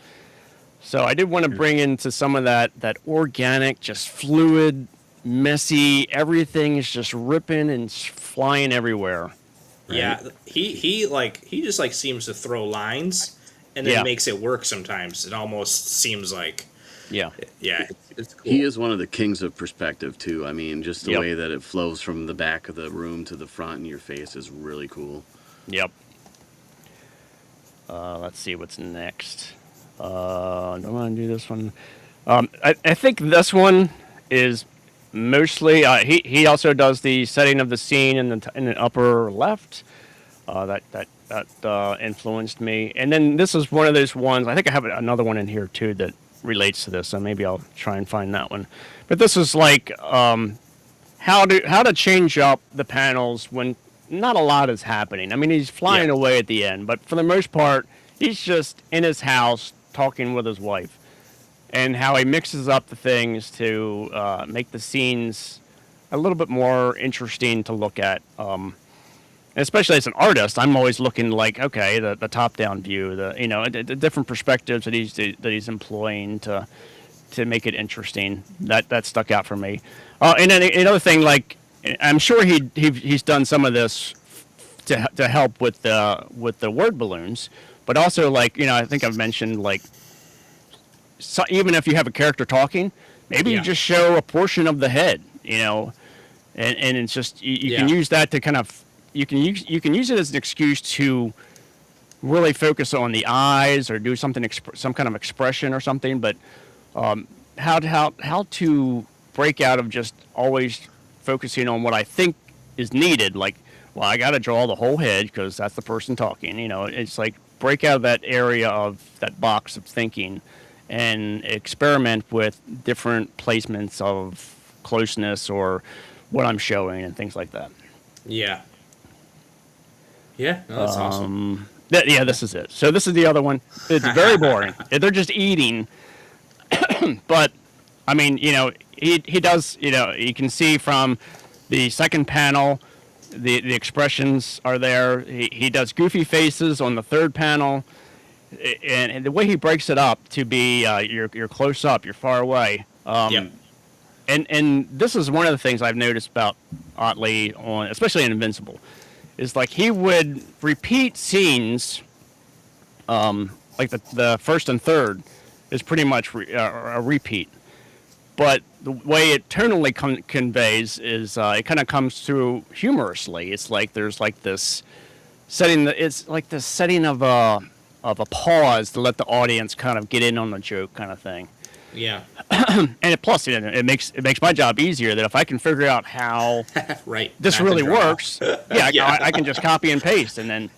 So I did want to bring into some of that organic, just fluid, messy. Everything is just ripping and flying everywhere. Right? Yeah, he just like seems to throw lines and then Yeah. makes it work sometimes. It almost seems like Yeah. yeah, it's cool. He is one of the kings of perspective too. I mean, just the Yep. way that it flows from the back of the room to the front in your face is really cool. Yep. Let's see what's next. Don't want to do this one. I think this one is mostly. He also does the setting of the scene in the upper left. That influenced me. And then this is one of those ones. I think I have another one in here too that relates to this. So maybe I'll try and find that one. But this is like how to change up the panels when not a lot is happening. I mean, he's flying Yeah. away at the end, but for the most part, he's just in his house talking with his wife. And how he mixes up the things to make the scenes a little bit more interesting to look at. Especially as an artist, I'm always looking like, okay, the top-down view, the different perspectives that he's employing to make it interesting. That stuck out for me. And then another thing, like, I'm sure he's done some of this to help with the word balloons, but also, like, I think I've mentioned, like, so even if you have a character talking, maybe you Yeah. just show a portion of the head, and it's just you can Yeah. use that to kind of you can use it as an excuse to really focus on the eyes or do something some kind of expression or something. But how to break out of just always focusing on what I think is needed, like, well, I got to draw the whole head because that's the person talking. It's like break out of that area of that box of thinking and experiment with different placements of closeness or what I'm showing and things like that. Yeah. Yeah, no, that's awesome. Yeah, this is it. So this is the other one. It's very boring. They're just eating. But, I mean, he does, you can see from the second panel, the expressions are there. He does goofy faces on the third panel. And the way he breaks it up to be you're close up, you're far away. Yep. And this is one of the things I've noticed about Otley on, especially in Invincible, is like he would repeat scenes, like the first and third is pretty much a repeat. But the way it tonally conveys is it kind of comes through humorously. It's like there's like this setting. It's like the setting of a pause to let the audience kind of get in on the joke, kind of thing. Yeah. And plus, it makes my job easier that if I can figure out how Right. this Not really to draw. works, I can just copy and paste, and then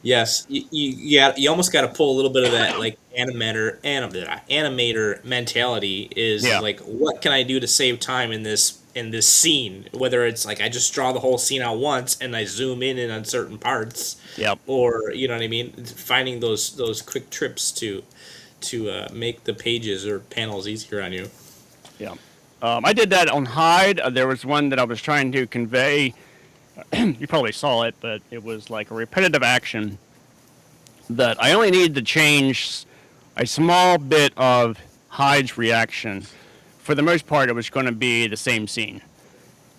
Yes, you almost got to pull a little bit of that like animator mentality. Is Yeah. like, what can I do to save time in this scene? Whether it's like I just draw the whole scene out once and I zoom in on certain parts, Yep. or you know what I mean, finding those quick trips to make the pages or panels easier on you. yeah. I did that on Hyde. There was one that I was trying to convey. You probably saw it, but it was like a repetitive action that I only needed to change a small bit of Hyde's reaction. For the most part, it was going to be the same scene.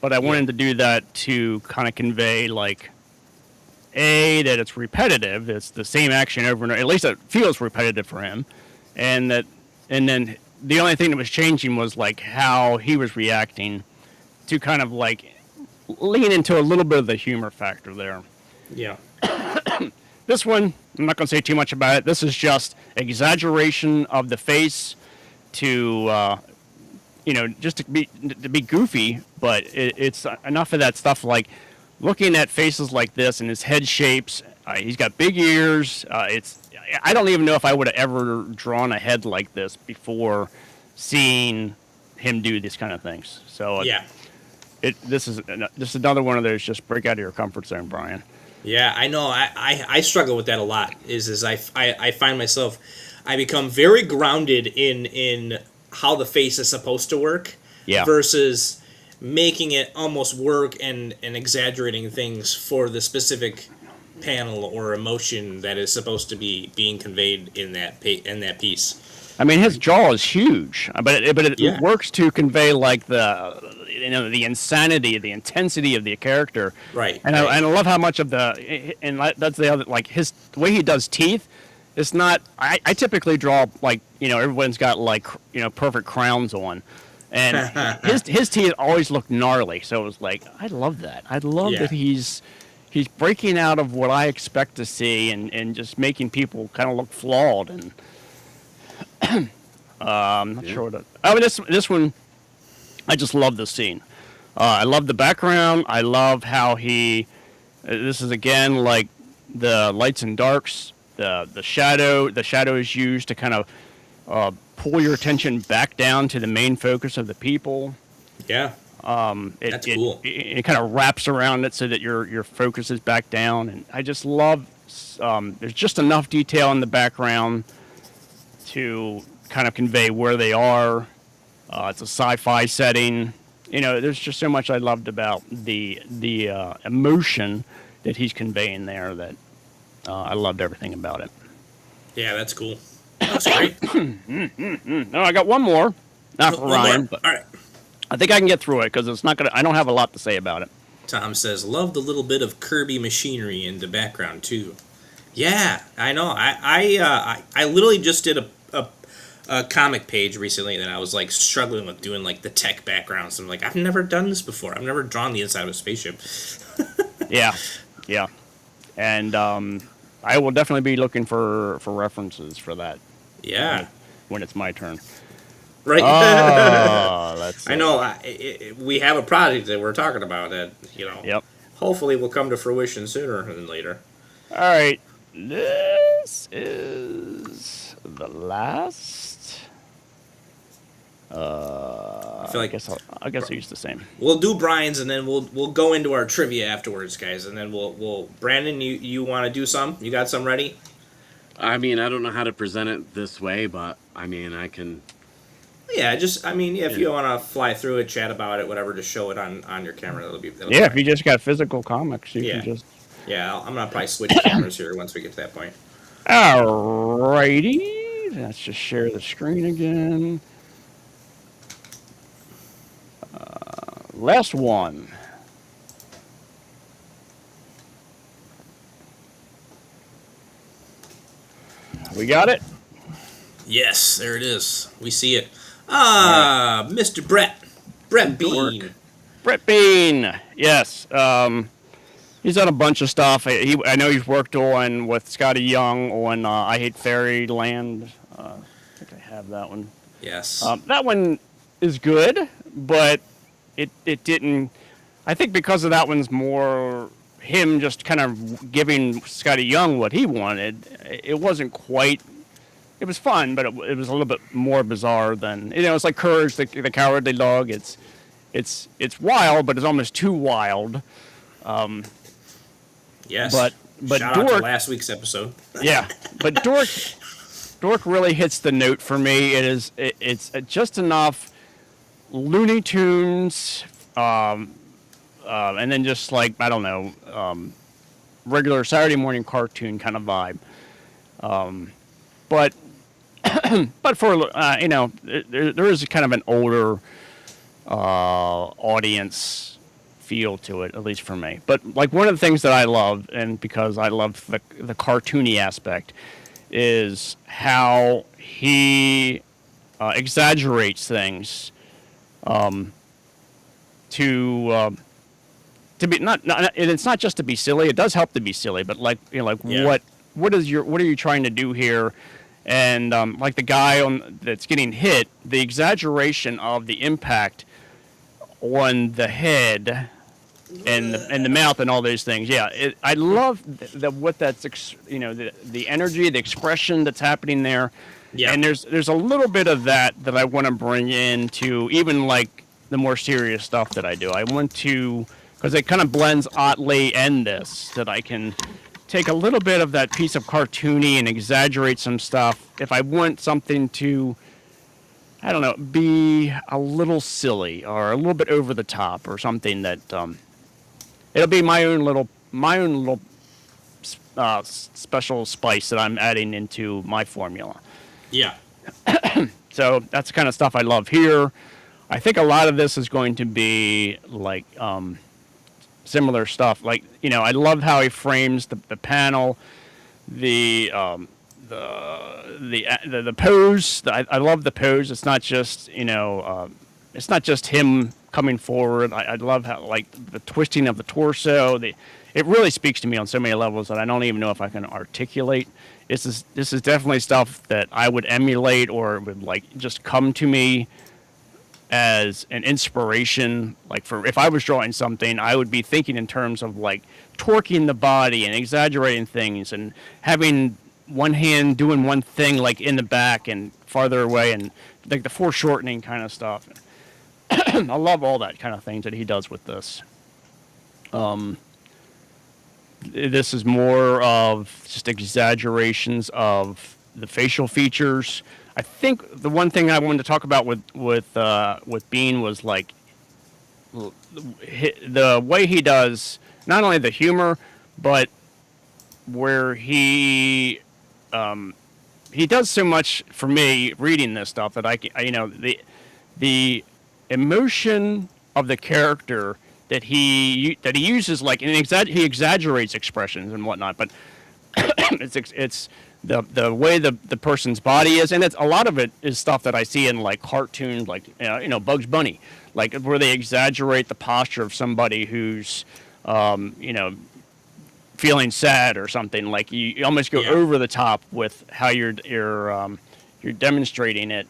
But I wanted to do that to kind of convey, like, that it's repetitive. It's the same action over and over. At least it feels repetitive for him. And then the only thing that was changing was, like, how he was reacting to kind of, like, lean into a little bit of the humor factor there. Yeah. This one, I'm not going to say too much about it. This is just exaggeration of the face to, just to be goofy. But it's enough of that stuff like looking at faces like this and his head shapes. He's got big ears. I don't even know if I would have ever drawn a head like this before seeing him do these kind of things. So Yeah. This is another one of those just break out of your comfort zone, Brian. Yeah, I know. I struggle with that a lot. Is I find myself, I become very grounded in how the face is supposed to work. Yeah. Versus making it almost work and exaggerating things for the specific panel or emotion that is supposed to be being conveyed in that piece. I mean, his jaw is huge, but it Yeah. works to convey like the insanity, the intensity of the character. Right. And right. I love how much of that's the other, like the way he does teeth. It's not. I typically draw like everyone's got like perfect crowns on, and his teeth always look gnarly. So it was like I love that. I love Yeah. that he's breaking out of what I expect to see and just making people kind of look flawed and. I'm not sure what. This one, I just love this scene. I love the background. I love how he. This is again like the lights and darks. The shadow. The shadow is used to kind of pull your attention back down to the main focus of the people. Yeah. That's cool. It kind of wraps around it so that your focus is back down, and I just love. There's just enough detail in the background to kind of convey where they are. It's a sci-fi setting. There's just so much I loved about the emotion that he's conveying there that I loved everything about it. Yeah, that's cool. That's great. No, I got one more. Not for One Ryan, more. but All right. I think I can get through it because it's not gonna. I don't have a lot to say about it. Tom says, love the little bit of Kirby machinery in the background too. Yeah, I know. I literally just did a comic page recently that I was like struggling with doing like the tech backgrounds. I'm like, I've never done this before. I've never drawn the inside of a spaceship. Yeah, and I will definitely be looking for references for that. Yeah. When it's my turn. Right. Let's see. I know. We have a project that we're talking about that Yep. hopefully will come to fruition sooner than later. All right. This is the last. feel like I guess I use the same. we'll do Brian's, and then we'll go into our trivia afterwards, guys, and then we'll Brandon, you want to do some? You got some ready? I mean, I don't know how to present it this way, but I mean, I can. Yeah, just if Yeah. you want to fly through it, chat about it, whatever, just show it on your camera. That'll be Yeah, if fine. you just got physical comics, you Yeah. can just. Yeah, I'm gonna probably switch cameras here once we get to that point. Alrighty, let's just share the screen again. Last one. We got it? Yes, there it is. We see it. Ah, Mr. Brett Bean. Brett Bean. Yes. He's done a bunch of stuff. I know he's worked on with Scotty Young on I Hate Fairyland. I think I have that one. Yes. That one is good, but it didn't. I think because of that one's more him just kind of giving Scotty Young what he wanted. It wasn't quite. It was fun, but it was a little bit more bizarre than It's like Courage the Cowardly Dog. It's wild, but it's almost too wild. Yes. But Shout out to Dork, last week's episode. yeah. But Dork really hits the note for me. It's just enough Looney Tunes, and then just like I don't know, regular Saturday morning cartoon kind of vibe. But but for there is kind of an older audience feel to it, at least for me. But like one of the things that I love, and because I love the cartoony aspect, is how he exaggerates things to be not and it's not just to be silly. It does help to be silly, but Yeah. what are you trying to do here? And like the guy that's getting hit, the exaggeration of the impact on the head and the mouth and all those things. Yeah, I love what that's the energy, the expression that's happening there. Yeah. And there's a little bit of that I want to bring into even like the more serious stuff that I do. I want to, because it kind of blends oddly and this, that I can take a little bit of that piece of cartoony and exaggerate some stuff if I want something to, I don't know, be a little silly or a little bit over the top or something that it'll be my own little special spice that I'm adding into my formula. Yeah. So that's the kind of stuff I love here. I think a lot of this is going to be like similar stuff. Like, I love how he frames the panel, the pose. I love the pose. It's not just it's not just him coming forward. I love how like the twisting of the torso. It really speaks to me on so many levels that I don't even know if I can articulate. This is definitely stuff that I would emulate or would like just come to me as an inspiration. Like for if I was drawing something, I would be thinking in terms of like torquing the body and exaggerating things and having one hand doing one thing like in the back and farther away and like the foreshortening kind of stuff. I love all that kind of things that he does with this. This is more of just exaggerations of the facial features. I think the one thing I wanted to talk about with Bean was like the way he does not only the humor, but where he does so much for me reading this stuff that the emotion of the character that he uses like he exaggerates expressions and whatnot, but it's the way the person's body is, and it's a lot of it is stuff that I see in like cartoons, like Bugs Bunny, like where they exaggerate the posture of somebody who's feeling sad or something. Like you almost go over the top with how you're demonstrating it.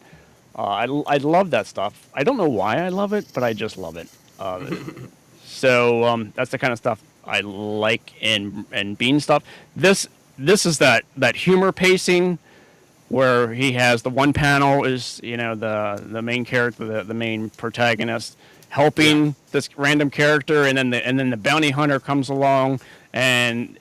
I love that stuff. I don't know why I love it, but I just love it. So that's the kind of stuff I like in Bean stuff. This is that humor pacing where he has the one panel is the main character, the main protagonist, helping this random character, and then the bounty hunter comes along, and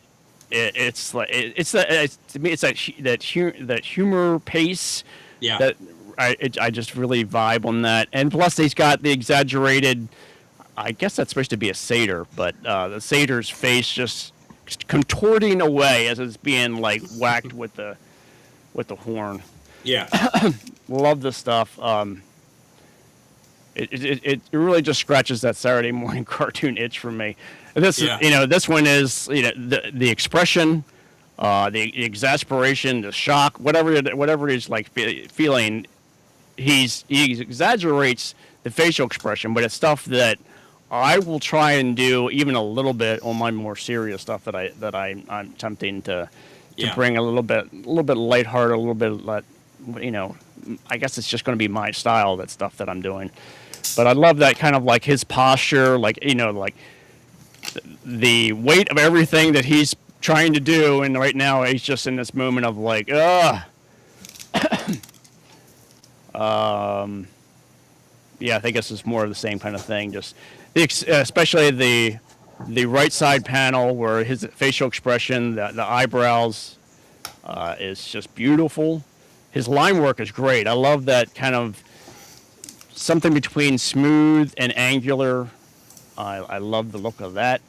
it's like to me it's that humor pace Yeah. that I just really vibe on that, and plus he's got the exaggerated. I guess that's supposed to be a satyr, but the satyr's face just contorting away as it's being like whacked with the horn. Yeah. Love this stuff. It really just scratches that Saturday morning cartoon itch for me. And this this one is the expression, the exasperation, the shock, whatever it is like feeling. He exaggerates the facial expression, but it's stuff that I will try and do even a little bit on my more serious stuff that I'm attempting to bring a little bit lighthearted, a little bit I guess it's just going to be my style, that stuff that I'm doing. But I love that kind of like his posture, like the weight of everything that he's trying to do, and right now he's just in this moment of like, yeah, I think this is more of the same kind of thing. Just especially the right side panel where his facial expression, the eyebrows, is just beautiful. His line work is great. I love that kind of something between smooth and angular. I love the look of that.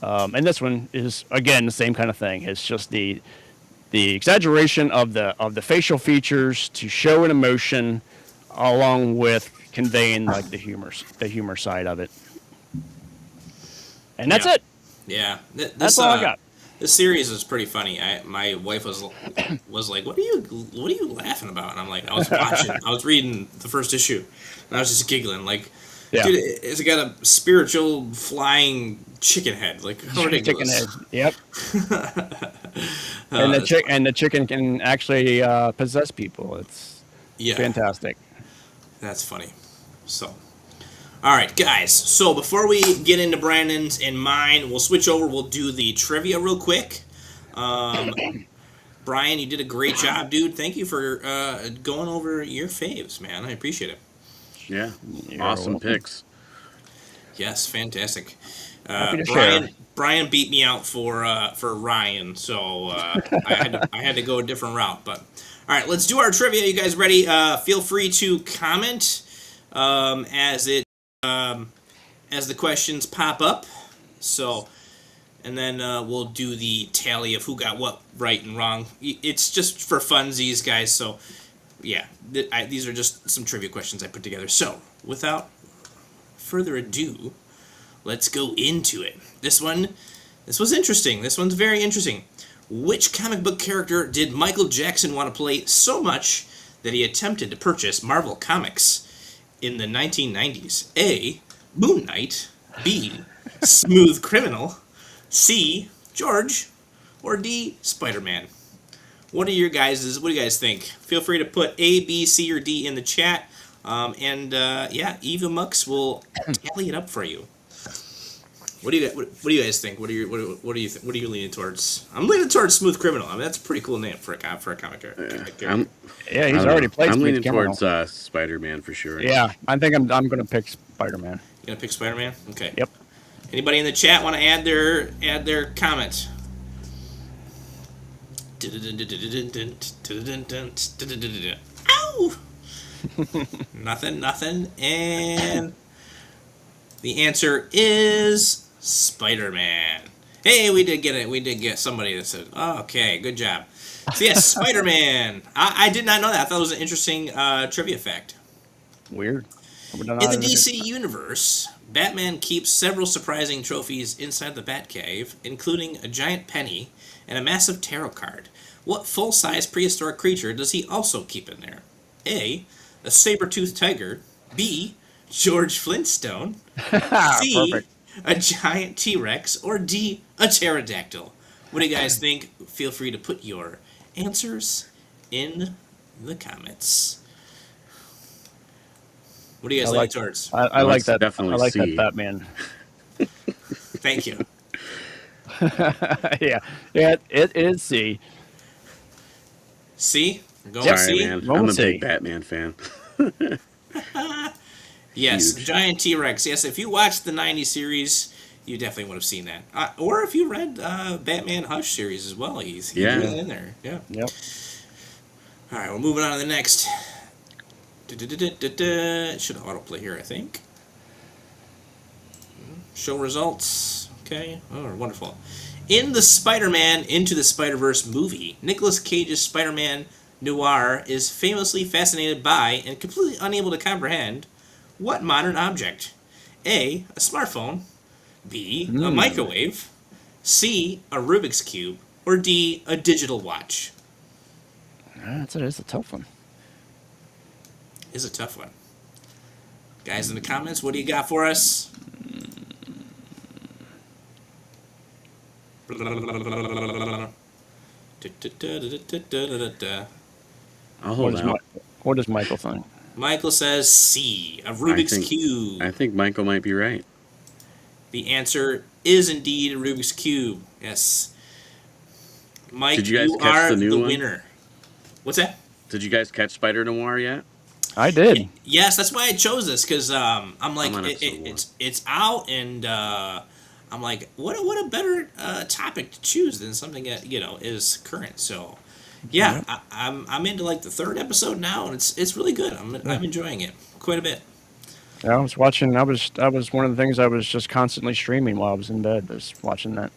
And this one is again the same kind of thing. It's just the exaggeration of the facial features to show an emotion, along with conveying like the humor side of it. And that's it. Yeah, that's all I got. This series is pretty funny. My wife was like, "What are you laughing about?" And I'm like, "I was reading the first issue, and I was just giggling. Like, dude, it's got a spiritual flying chicken head. Like, how ridiculous!" Chicken head. Yep. And the chicken can actually possess people. It's fantastic. That's funny. So, all right, guys. So before we get into Brandon's and mine, we'll switch over. We'll do the trivia real quick. Brian, you did a great job, dude. Thank you for going over your faves, man. I appreciate it. Yeah, awesome picks. Yes, fantastic. Brian Brian beat me out for Ryan, so I had to go a different route. But all right, let's do our trivia. You guys ready? Feel free to comment as the questions pop up. So, and then we'll do the tally of who got what right and wrong. It's just for funsies, guys. So, yeah, these are just some trivia questions I put together. So, without further ado, let's go into it. This was interesting. This one's very interesting. Which comic book character did Michael Jackson want to play so much that he attempted to purchase Marvel Comics in the 1990s? A. Moon Knight. B. Smooth Criminal. C. George. Or D. Spider-Man. What do you guys think? Feel free to put A, B, C, or D in the chat. Eva Mux will tally it up for you. What do you guys think? What are you leaning towards? I'm leaning towards Smooth Criminal. I mean, that's a pretty cool name for a comic character. He's already played. I'm leaning Criminal. towards Spider-Man for sure. Yeah, I think I'm going to pick Spider-Man. You gonna pick Spider-Man? Okay. Yep. Anybody in the chat want to add their comment? Ow! Nothing. And the answer is Spider-Man. Hey, we did get it. We did get somebody that said, oh, okay, good job. So yes, Spider-Man. I did not know that. I thought it was an interesting trivia fact. Weird. In the DC universe, Batman keeps several surprising trophies inside the Batcave, including a giant penny and a massive tarot card. What full-size prehistoric creature does he also keep in there? A saber-toothed tiger. B, George Flintstone. C, Perfect. A giant T-Rex. Or D, a pterodactyl. What do you guys think? Feel free to put your answers in the comments. What do you guys lean towards? I like that. Definitely I like C. that Batman. Thank you. Yeah, it is C. See? We're going Yep. Sorry, see? man. Well, I'm we'll a see. big Batman fan. Yes, Huge. giant T-Rex. Yes, if you watched the 90s series, you definitely would have seen that. Or if you read Batman Hush series as well, he Yeah. drew that in there. Yeah. Yep. All right, we're moving on to the next. It should autoplay here, I think. Show results. Okay. Oh, wonderful. In the Spider-Man Into the Spider-Verse movie, Nicolas Cage's Spider-Man Noir is famously fascinated by and completely unable to comprehend what modern object? A. A smartphone. B. A microwave. C. A Rubik's Cube. Or D. A digital watch. That's a tough one. Is a tough one. Guys in the comments, what do you got for us? I'll hold out. What does Michael think? Michael says C. A Rubik's Cube. I think Michael might be right. The answer is indeed a Rubik's Cube. Yes. Mike, Did you guys catch are the new one? winner. What's that? Did you guys catch Spider Noir yet? I did. Yes, that's why I chose this because I'm like I'm on episode one. it's out and I'm like what a better topic to choose than something that is current. So yeah, I'm into like the third episode now and it's really good. I'm enjoying it quite a bit. Yeah, I was watching. That was one of the things I was just constantly streaming while I was in bed. Was watching that.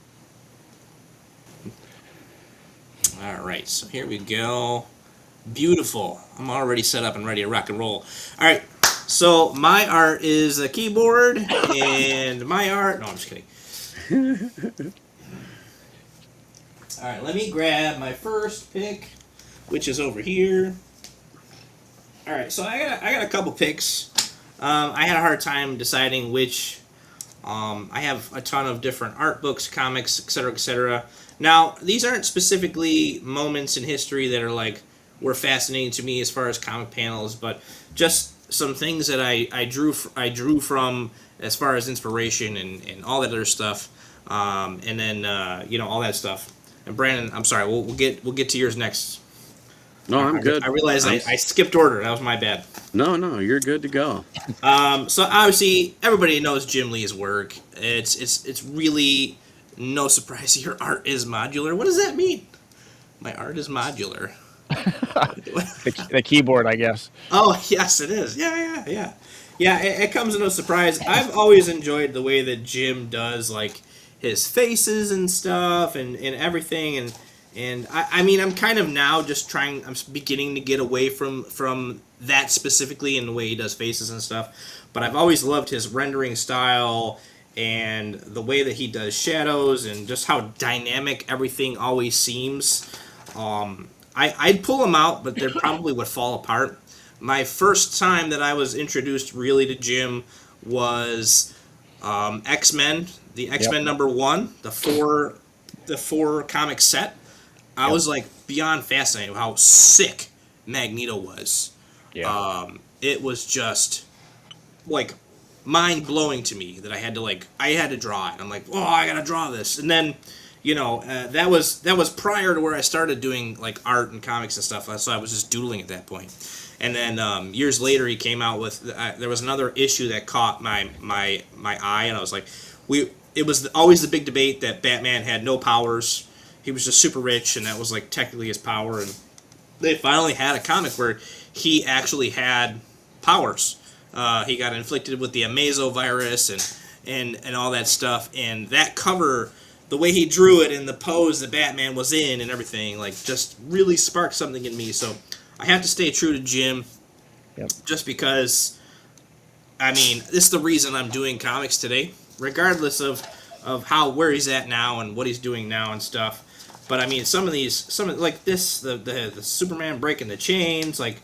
All right, so here we go. Beautiful. I'm already set up and ready to rock and roll. All right, so my art is a keyboard, and my art... No, I'm just kidding. All right, let me grab my first pick, which is over here. All right, so I got a couple picks. I had a hard time deciding which... I have a ton of different art books, comics, etc., etc. Now, these aren't specifically moments in history that are like were fascinating to me as far as comic panels, but just some things that I drew from as far as inspiration and all that other stuff, and then all that stuff. And Brandon, I'm sorry, we'll get to yours next. No, I'm good. I realized I skipped order. That was my bad. No, you're good to go. So obviously everybody knows Jim Lee's work. It's really no surprise your art is modular. What does that mean? My art is modular. The keyboard, I guess. Oh yes, it is. Yeah. It comes as no surprise. I've always enjoyed the way that Jim does like his faces and stuff and everything and I mean I'm kind of now just trying. I'm beginning to get away from that specifically in the way he does faces and stuff. But I've always loved his rendering style and the way that he does shadows and just how dynamic everything always seems. I'd pull them out, but they probably would fall apart. My first time that I was introduced really to Jim was X-Men, the X-Men #1, the four comic set. I was like beyond fascinated with how sick Magneto was. Yeah. It was just like mind blowing to me that I had to draw it. I'm like, oh, I gotta draw this, and then that was prior to where I started doing like art and comics and stuff. So I was just doodling at that point. And then years later, he came out with there was another issue that caught my eye, and I was like, it was always the big debate that Batman had no powers. He was just super rich, and that was like technically his power. And they finally had a comic where he actually had powers. He got inflicted with the Amazo virus and all that stuff. And that cover, the way he drew it and the pose that Batman was in and everything, like just really sparked something in me. So I have to stay true to Jim, just because. I mean, this is the reason I'm doing comics today, regardless of where he's at now and what he's doing now and stuff. But I mean, some of like this, the Superman breaking the chains, like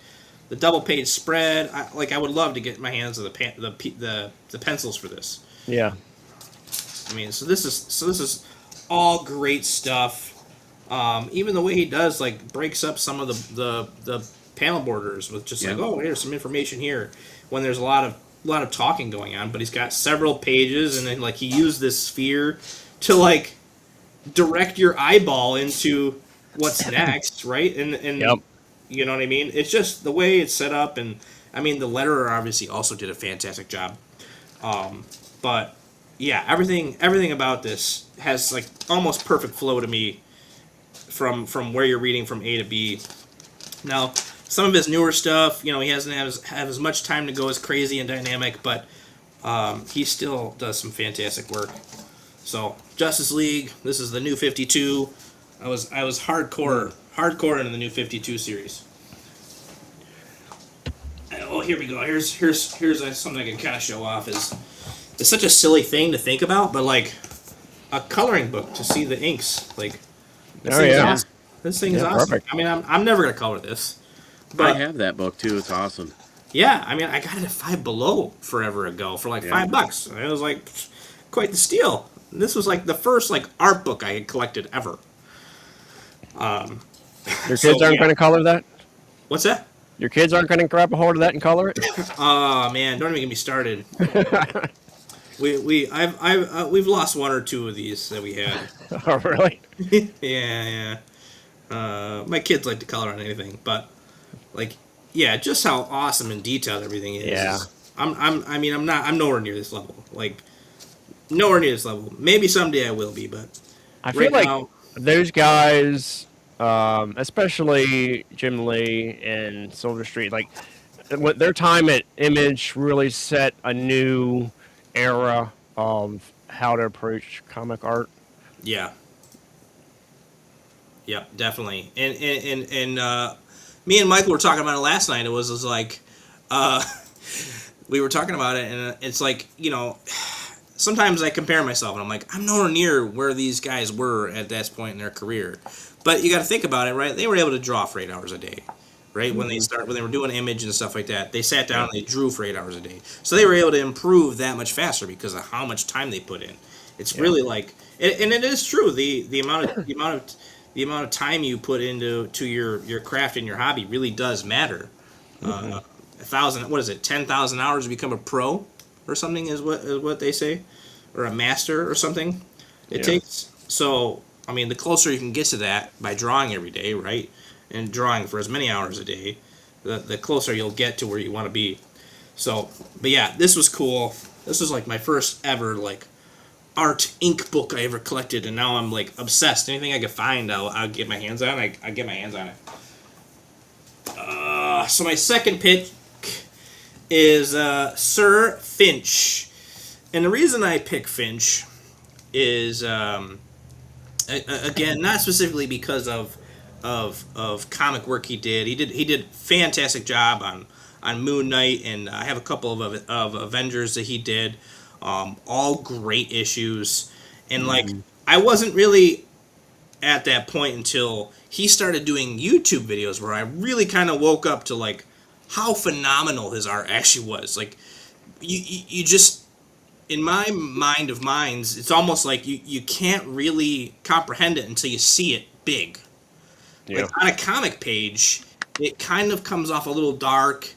the double page spread. I would love to get my hands on the pencils for this. Yeah. I mean, so this is all great stuff. Even the way he does like breaks up some of the panel borders with just like, oh, here's some information here, when there's a lot of talking going on. But he's got several pages, and then like he used this sphere to like direct your eyeball into what's next, right? And Yep. you know what I mean? It's just the way it's set up, and I mean the letterer obviously also did a fantastic job. But yeah, everything about this has like almost perfect flow to me from where you're reading from A to B. Now, some of his newer stuff, he hasn't have as much time to go as crazy and dynamic, but he still does some fantastic work. So Justice League, this is the new 52. I was hardcore into the new 52 series. Oh, here we go. Here's something I can kind of show off. It's such a silly thing to think about, but like a coloring book to see the inks. Like this thing is awesome. This thing is awesome. Perfect. I mean, I'm never gonna color this, but I have that book too. It's awesome. yeah, I mean, I got it at Five Below forever ago for like $5. It was like quite the steal. This was like the first like art book I had collected ever. Your kids aren't going to color that? What's that? Your kids aren't going to grab a hold of that and color it? Oh man, don't even get me started. We've lost one or two of these that we had. Oh, really? Yeah. My kids like to color on anything, but like, yeah, just how awesome and detailed everything is. Yeah. I'm nowhere near this level. Like, nowhere near this level. Maybe someday I will be, but I feel right like now, those guys, especially Jim Lee and Silver Street, like their time at Image really set a new era of how to approach comic art. yeah. Yep, definitely. And me and Michael were talking about it last night. It was like, we were talking about it, and it's like, sometimes I compare myself, and I'm like, I'm nowhere near where these guys were at that point in their career. But you got to think about it, right? They were able to draw for 8 hours a day, right? Mm-hmm. When they were doing Image and stuff like that, they sat down and they drew for 8 hours a day. So they were able to improve that much faster because of how much time they put in. It's really like, and it is true. The amount of time you put into your craft and your hobby really does matter. 10,000 hours to become a pro or something is what they say, or a master or something. It takes. So I mean, the closer you can get to that by drawing every day, right, and drawing for as many hours a day, the closer you'll get to where you want to be. So, but yeah, this was cool. This was like my first ever like art ink book I ever collected, and now I'm like obsessed. Anything I can find, I'll get my hands on. I get my hands on it. So my second pick is Sir Finch, and the reason I pick Finch is again not specifically because of comic work he did. He did fantastic job on Moon Knight, and I have a couple of Avengers that he did. All great issues, and like I wasn't really at that point until he started doing YouTube videos where I really kind of woke up to like how phenomenal his art actually was. Like you just, in my mind of minds, it's almost like you can't really comprehend it until you see it big. Like on a comic page, it kind of comes off a little dark,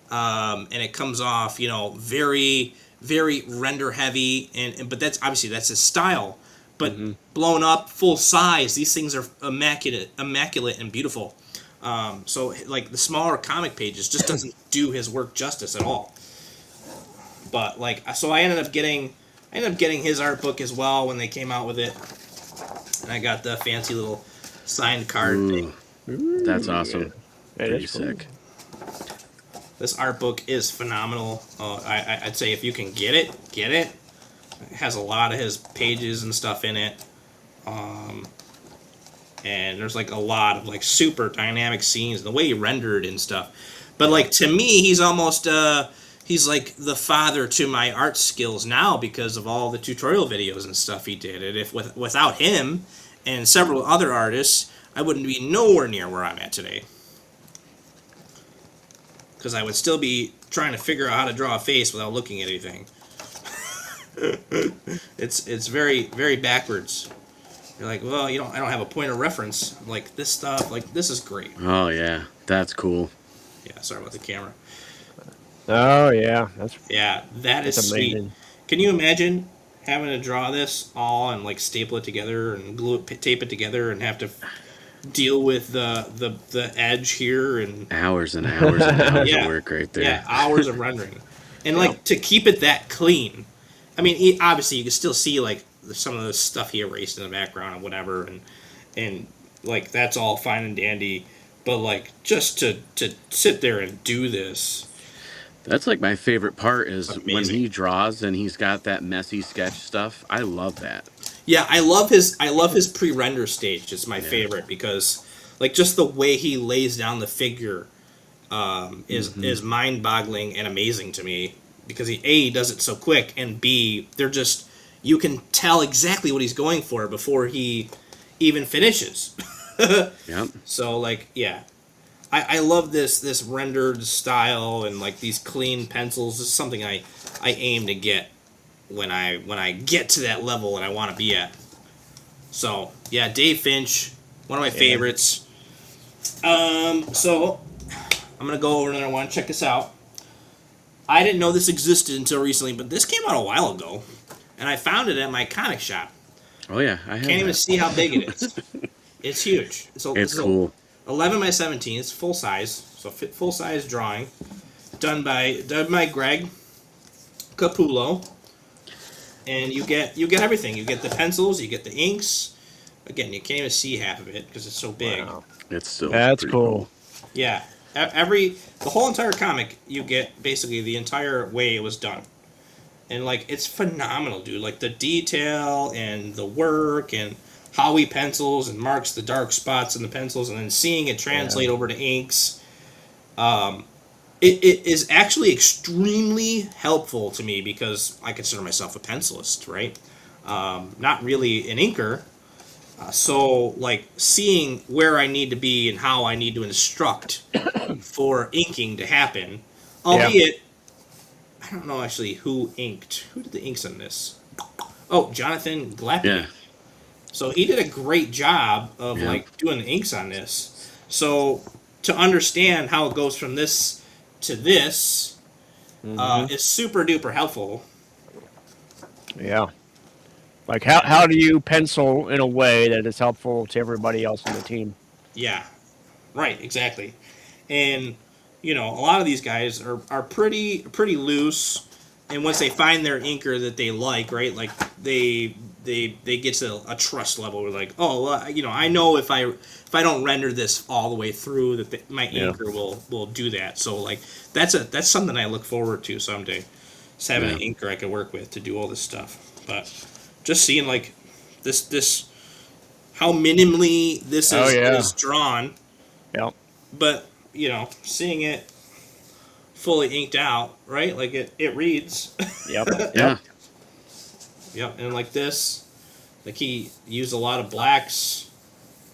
and it comes off very very render heavy, but that's obviously that's his style. But blown up full size, these things are immaculate and beautiful. So like the smaller comic pages just doesn't do his work justice at all. But like, so I ended up getting his art book as well when they came out with it, and I got the fancy little signed card thing. That's awesome. Yeah. Pretty sick. This art book is phenomenal. I'd say if you can get it. It has a lot of his pages and stuff in it. And there's like a lot of like super dynamic scenes, the way he rendered and stuff. But like to me, he's almost he's like the father to my art skills now because of all the tutorial videos and stuff he did. And if without him and several other artists, I wouldn't be nowhere near where I'm at today. Because I would still be trying to figure out how to draw a face without looking at anything. It's very very backwards. You're like, well, I don't have a point of reference. Like this stuff, like this is great. Oh yeah, that's cool. Yeah, sorry about the camera. Oh yeah, that is amazing. sweet. Can you imagine having to draw this all and like staple it together and glue it, tape it together, and have to deal with the edge here and Hours and hours and hours of yeah, work right there. yeah, hours of rendering, and Yep. like to keep it that clean. I mean, obviously you can still see like some of the stuff he erased in the background and whatever, and like that's all fine and dandy, but like just to sit there and do this, That's like my favorite part is when amazing. he draws and he's got that messy sketch stuff. I love that. Yeah, I love his pre-render stage. It's my Yeah. favorite because like just the way he lays down the figure is mind-boggling and amazing to me because he does it so quick, and B, they're just you can tell exactly what he's going for before he even finishes. Yep. So like yeah, I love this rendered style and like these clean pencils. This is something I aim to get when I get to that level and I want to be at. So yeah, Dave Finch, one of my favorites. So I'm gonna go over and I want to check this out. I didn't know this existed until recently, but this came out a while ago, and I found it at my comic shop. Oh yeah, I have Can't even that. see how big it is. It's huge. It's this is cool. 11 by 17. It's full size, so full size drawing, done by Greg Capullo, and you get everything. You get the pencils, you get the inks. Again, you can't even see half of it because it's so big. Wow. It's still That's pretty cool. Yeah, the whole entire comic, you get basically the entire way it was done, and like it's phenomenal, dude. Like the detail and the work and how he pencils and marks the dark spots in the pencils, and then seeing it translate over to inks. It is actually extremely helpful to me because I consider myself a pencilist, right? Not really an inker. So, like, seeing where I need to be and how I need to instruct for inking to happen, albeit, I don't know actually who inked. Who did the inks on this? Oh, Jonathan Glappy. Yeah. So he did a great job of Yeah. like doing the inks on this. So to understand how it goes from this to this is super duper helpful. Yeah. Like how do you pencil in a way that is helpful to everybody else in the team? Yeah, right, exactly. And you know, a lot of these guys are pretty loose, and once they find their inker that they like, right, like they get to a trust level where like, oh, well, you know, I know if I don't render this all the way through that my inker will do that. So like that's something I look forward to someday. Just having an inker I can work with to do all this stuff. But just seeing like this how minimally this is drawn, Yep. but you know, seeing it fully inked out, right? Like it reads. Yep. Yeah. Yep, and like this, like he used a lot of blacks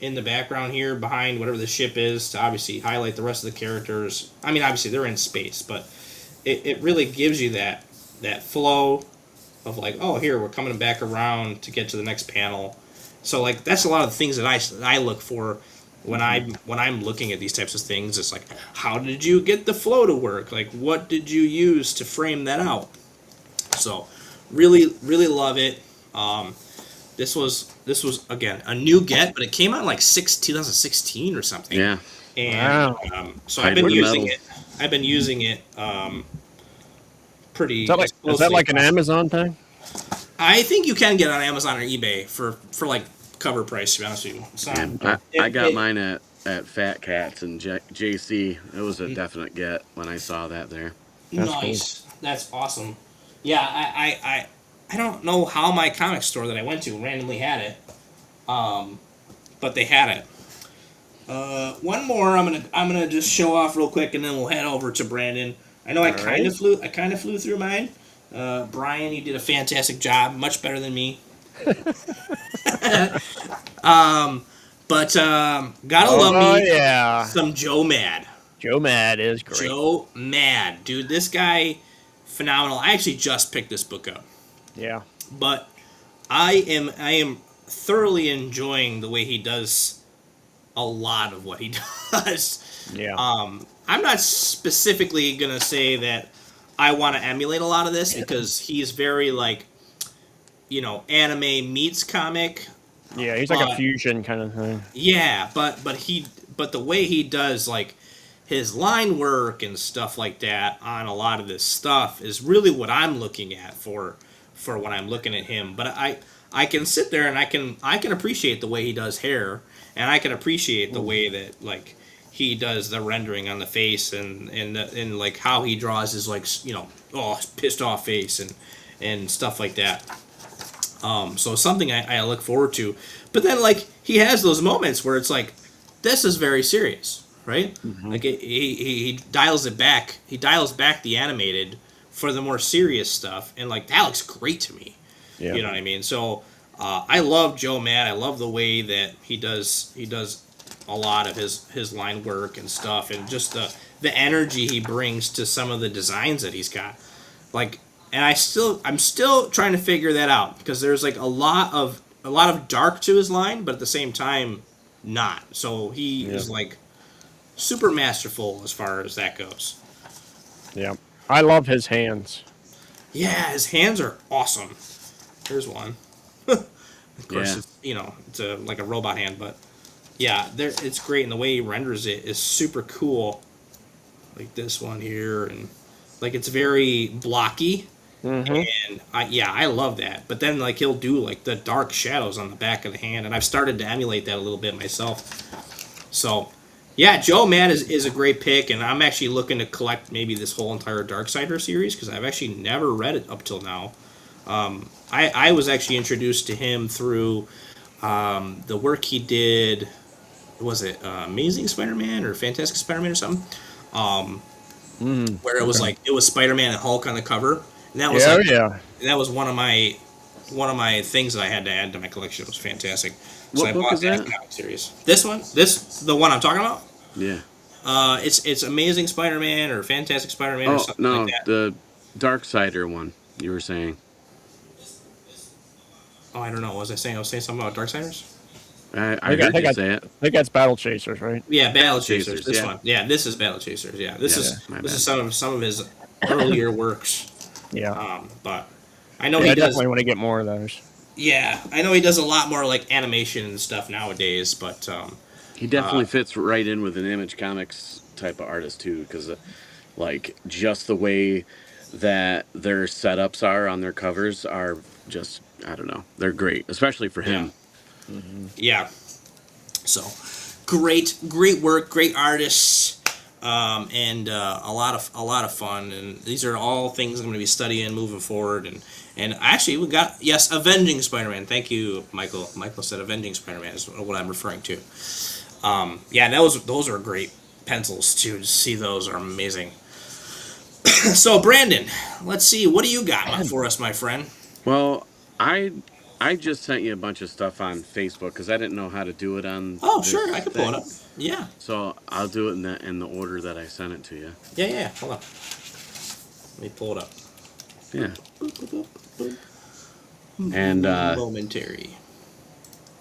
in the background here behind whatever the ship is to obviously highlight the rest of the characters. I mean, obviously they're in space, but it really gives you that flow of like, oh, here we're coming back around to get to the next panel. So like that's a lot of the things that I look for when I'm looking at these types of things. It's like, how did you get the flow to work? Like, what did you use to frame that out? So, really love it. This was again a new get, but it came out in like 2016 or something. Yeah. And Wow. so I've been Hybrid using metal. it. I've been using it pretty. Is that like an Amazon thing? I think you can get it on Amazon or eBay for like cover price. To be honest with you, it's not, And I got mine at Fat Cats and JC. It was a definite get when I saw that there. That's nice. That's awesome. Yeah, I don't know how my comic store that I went to randomly had it, but they had it. One more I'm gonna just show off real quick, and then we'll head over to Brandon. I know I kind of flew through mine. Brian, you did a fantastic job, much better than me. But gotta love me some Joe Mad. Joe Mad is great. Joe Mad, dude, this guy, phenomenal. I actually just picked this book up, Yeah. but I am thoroughly enjoying the way he does a lot of what he does. Yeah. I'm not specifically gonna say that I want to emulate a lot of this because he's very like, you know, anime meets comic, Yeah, he's like a But fusion kind of thing. yeah, but the way he does like his line work and stuff like that on a lot of this stuff is really what I'm looking at for when I'm looking at him. But I can sit there and I can appreciate the way he does hair, and I can appreciate the way that like he does the rendering on the face and like how he draws his like pissed off face and stuff like that. So something I look forward to. But then like he has those moments where it's like, this is very serious, right? Like he dials it back. He dials back the animated for the more serious stuff, and like that looks great to me. Yeah. You know what I mean? So I love Joe Matt. I love the way that he does a lot of his line work and stuff, and just the energy he brings to some of the designs that he's got. Like, and I'm still trying to figure that out, because there's like a lot of dark to his line, but at the same time not. So he is like super masterful as far as that goes. Yeah. I love his hands. Yeah, his hands are awesome. There's one. Of course, it's like a robot hand, but yeah, it's great, and the way he renders it is super cool. Like this one here, and like it's very blocky, and I love that. But then like he'll do like the dark shadows on the back of the hand, and I've started to emulate that a little bit myself. So yeah, Joe Matt is a great pick, and I'm actually looking to collect maybe this whole entire Darksider series, because I've actually never read it up till now. I was actually introduced to him through the work he did. Was it Amazing Spider-Man or Fantastic Spider-Man or something? Where it was like it was Spider-Man and Hulk on the cover, and that was that was one of my things that I had to add to my collection. It was fantastic. So What I book bought is that? comic series. The one I'm talking about. Yeah. It's Amazing Spider-Man or Fantastic Spider-Man or Oh something no, like that. the Darksider one you were saying. Oh, I don't know. Was I saying something about Darksiders? I heard you say it. I think that's Battle Chasers, right? Yeah, Battle Chasers. Chasers, This yeah. one. Yeah, this is Battle Chasers. Yeah, this my is bad. some of his earlier works. Yeah. But I know I he does. definitely want to get more of those. Yeah, I know he does a lot more like animation and stuff nowadays. But He definitely fits right in with an Image Comics type of artist too, because like just the way that their setups are on their covers are just, I don't know, they're great, especially for him. yeah. So great work, great artists, and a lot of fun. And these are all things I'm going to be studying moving forward. And actually, we got Avenging Spider-Man. Thank you, Michael. Michael said Avenging Spider-Man is what I'm referring to. Yeah, those are great pencils too. To see those are amazing. So Brandon, let's see, what do you got for us, my friend? Well, I just sent you a bunch of stuff on Facebook because I didn't know how to do it on Oh, this sure, I can pull it thing. up. Yeah, So I'll do it in the order that I sent it to you. yeah. Hold on, let me pull it up. Yeah. Boop, boop, boop, boop. And Momentary.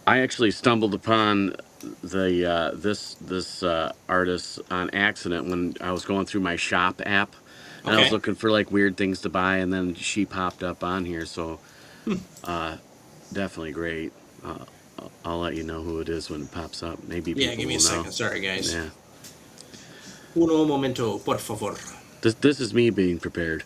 I actually stumbled upon the this artist on accident when I was going through my shop app, and I was Okay. looking for like weird things to buy, and then she popped up on here. So definitely great. I'll let you know who it is when it pops up. Maybe Yeah, people give me a will know. second. Sorry, guys. Yeah. Uno momento, por favor. This is me being prepared.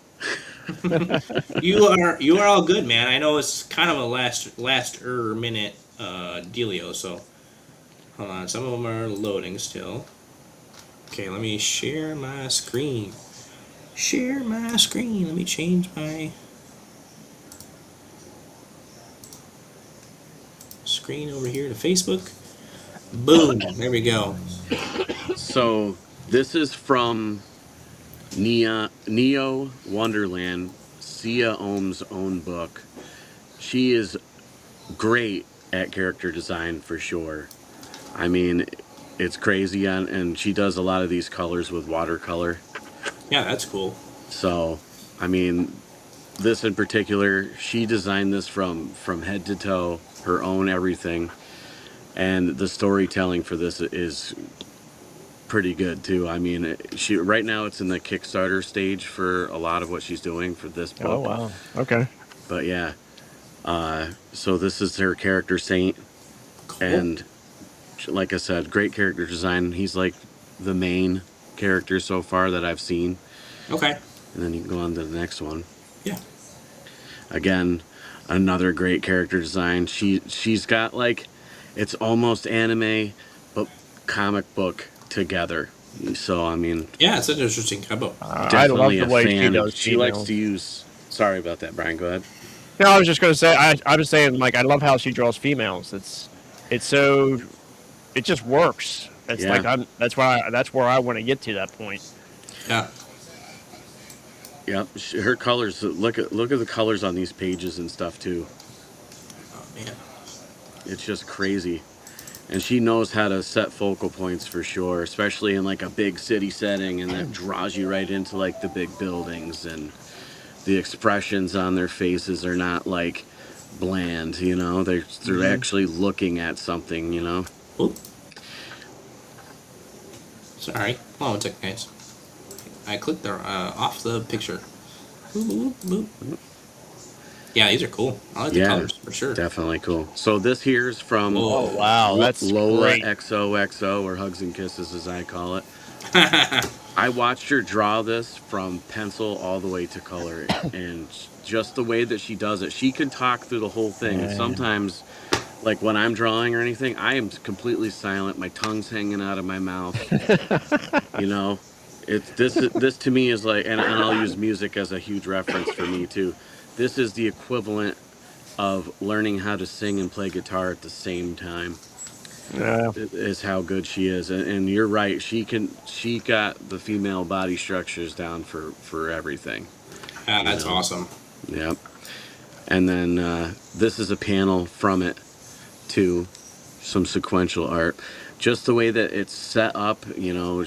You are all good, man. I know it's kind of a last minute dealio, so hold on. Some of them are loading still. Okay, let me share my screen. Share my screen. Let me change my screen over here to Facebook. Boom. There we go. So this is from Neo Wonderland, Sia Ohm's own book. She is great at character design for sure. I mean, it's crazy, and she does a lot of these colors with watercolor. Yeah, that's cool. So, I mean, this in particular, she designed this from head to toe, her own everything, and the storytelling for this is pretty good too. I mean, she right now it's in the Kickstarter stage for a lot of what she's doing for this book. Oh wow. Okay. But yeah, so this is her character Saint, And like I said, great character design. He's like the main character so far that I've seen. Okay. And then you can go on to the next one. Yeah. Again, another great character design. She's got like, it's almost anime, but comic book together. So I mean, Yeah, it's an interesting combo. I love definitely the a way she fan. does She likes females. to use. Sorry about that, Brian. Go ahead. No, I was just gonna say I was saying like I love how she draws females. It's so it just works. It's Yeah. like that's where I want to get to that point. Yeah. Yep, her colors. Look at the colors on these pages and stuff too. Oh man. It's just crazy, and she knows how to set focal points for sure, especially in like a big city setting, and that draws you right into like the big buildings, and the expressions on their faces are not like bland. You know, they're actually looking at something. You know. Oop. Sorry. Hold on one second, guys. I clicked there off the picture. Boop, boop, boop. Yeah, these are cool. I like the colors for sure. Definitely cool. So this here's from Oh wow, that's Lola great. XOXO, or Hugs and Kisses as I call it. I watched her draw this from pencil all the way to color, and just the way that she does it, she can talk through the whole thing. And sometimes, like when I'm drawing or anything, I am completely silent. My tongue's hanging out of my mouth. You know, it's this to me is like, and I'll use music as a huge reference for me too. This is the equivalent of learning how to sing and play guitar at the same time. Yeah. Is how good she is, and you're right. She got the female body structures down for everything. That's awesome. Yep. And then this is a panel from it too, some sequential art. Just the way that it's set up, you know,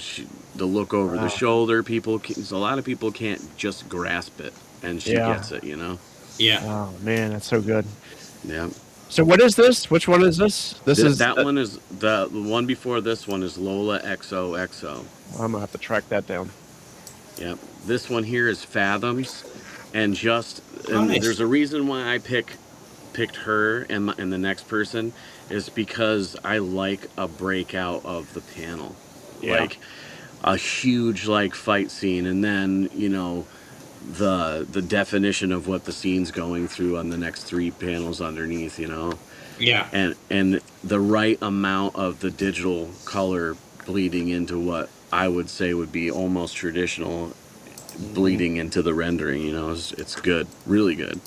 the look over the shoulder. A lot of people can't just grasp it, and she gets it. You know. Yeah. Oh man, that's so good. Yeah. So what is this? Which one is this? This is that one is the one before this one is Lola XOXO. I'm gonna have to track that down. Yep. This one here is Fathoms, and Nice. there's a reason why I picked her and the next person is because I like a breakout of the panel, like a huge like fight scene, and then you know the definition of what the scene's going through on the next 3 panels underneath, you know. Yeah. And the right amount of the digital color bleeding into what I would say would be almost traditional, bleeding into the rendering, you know. It's good, really good.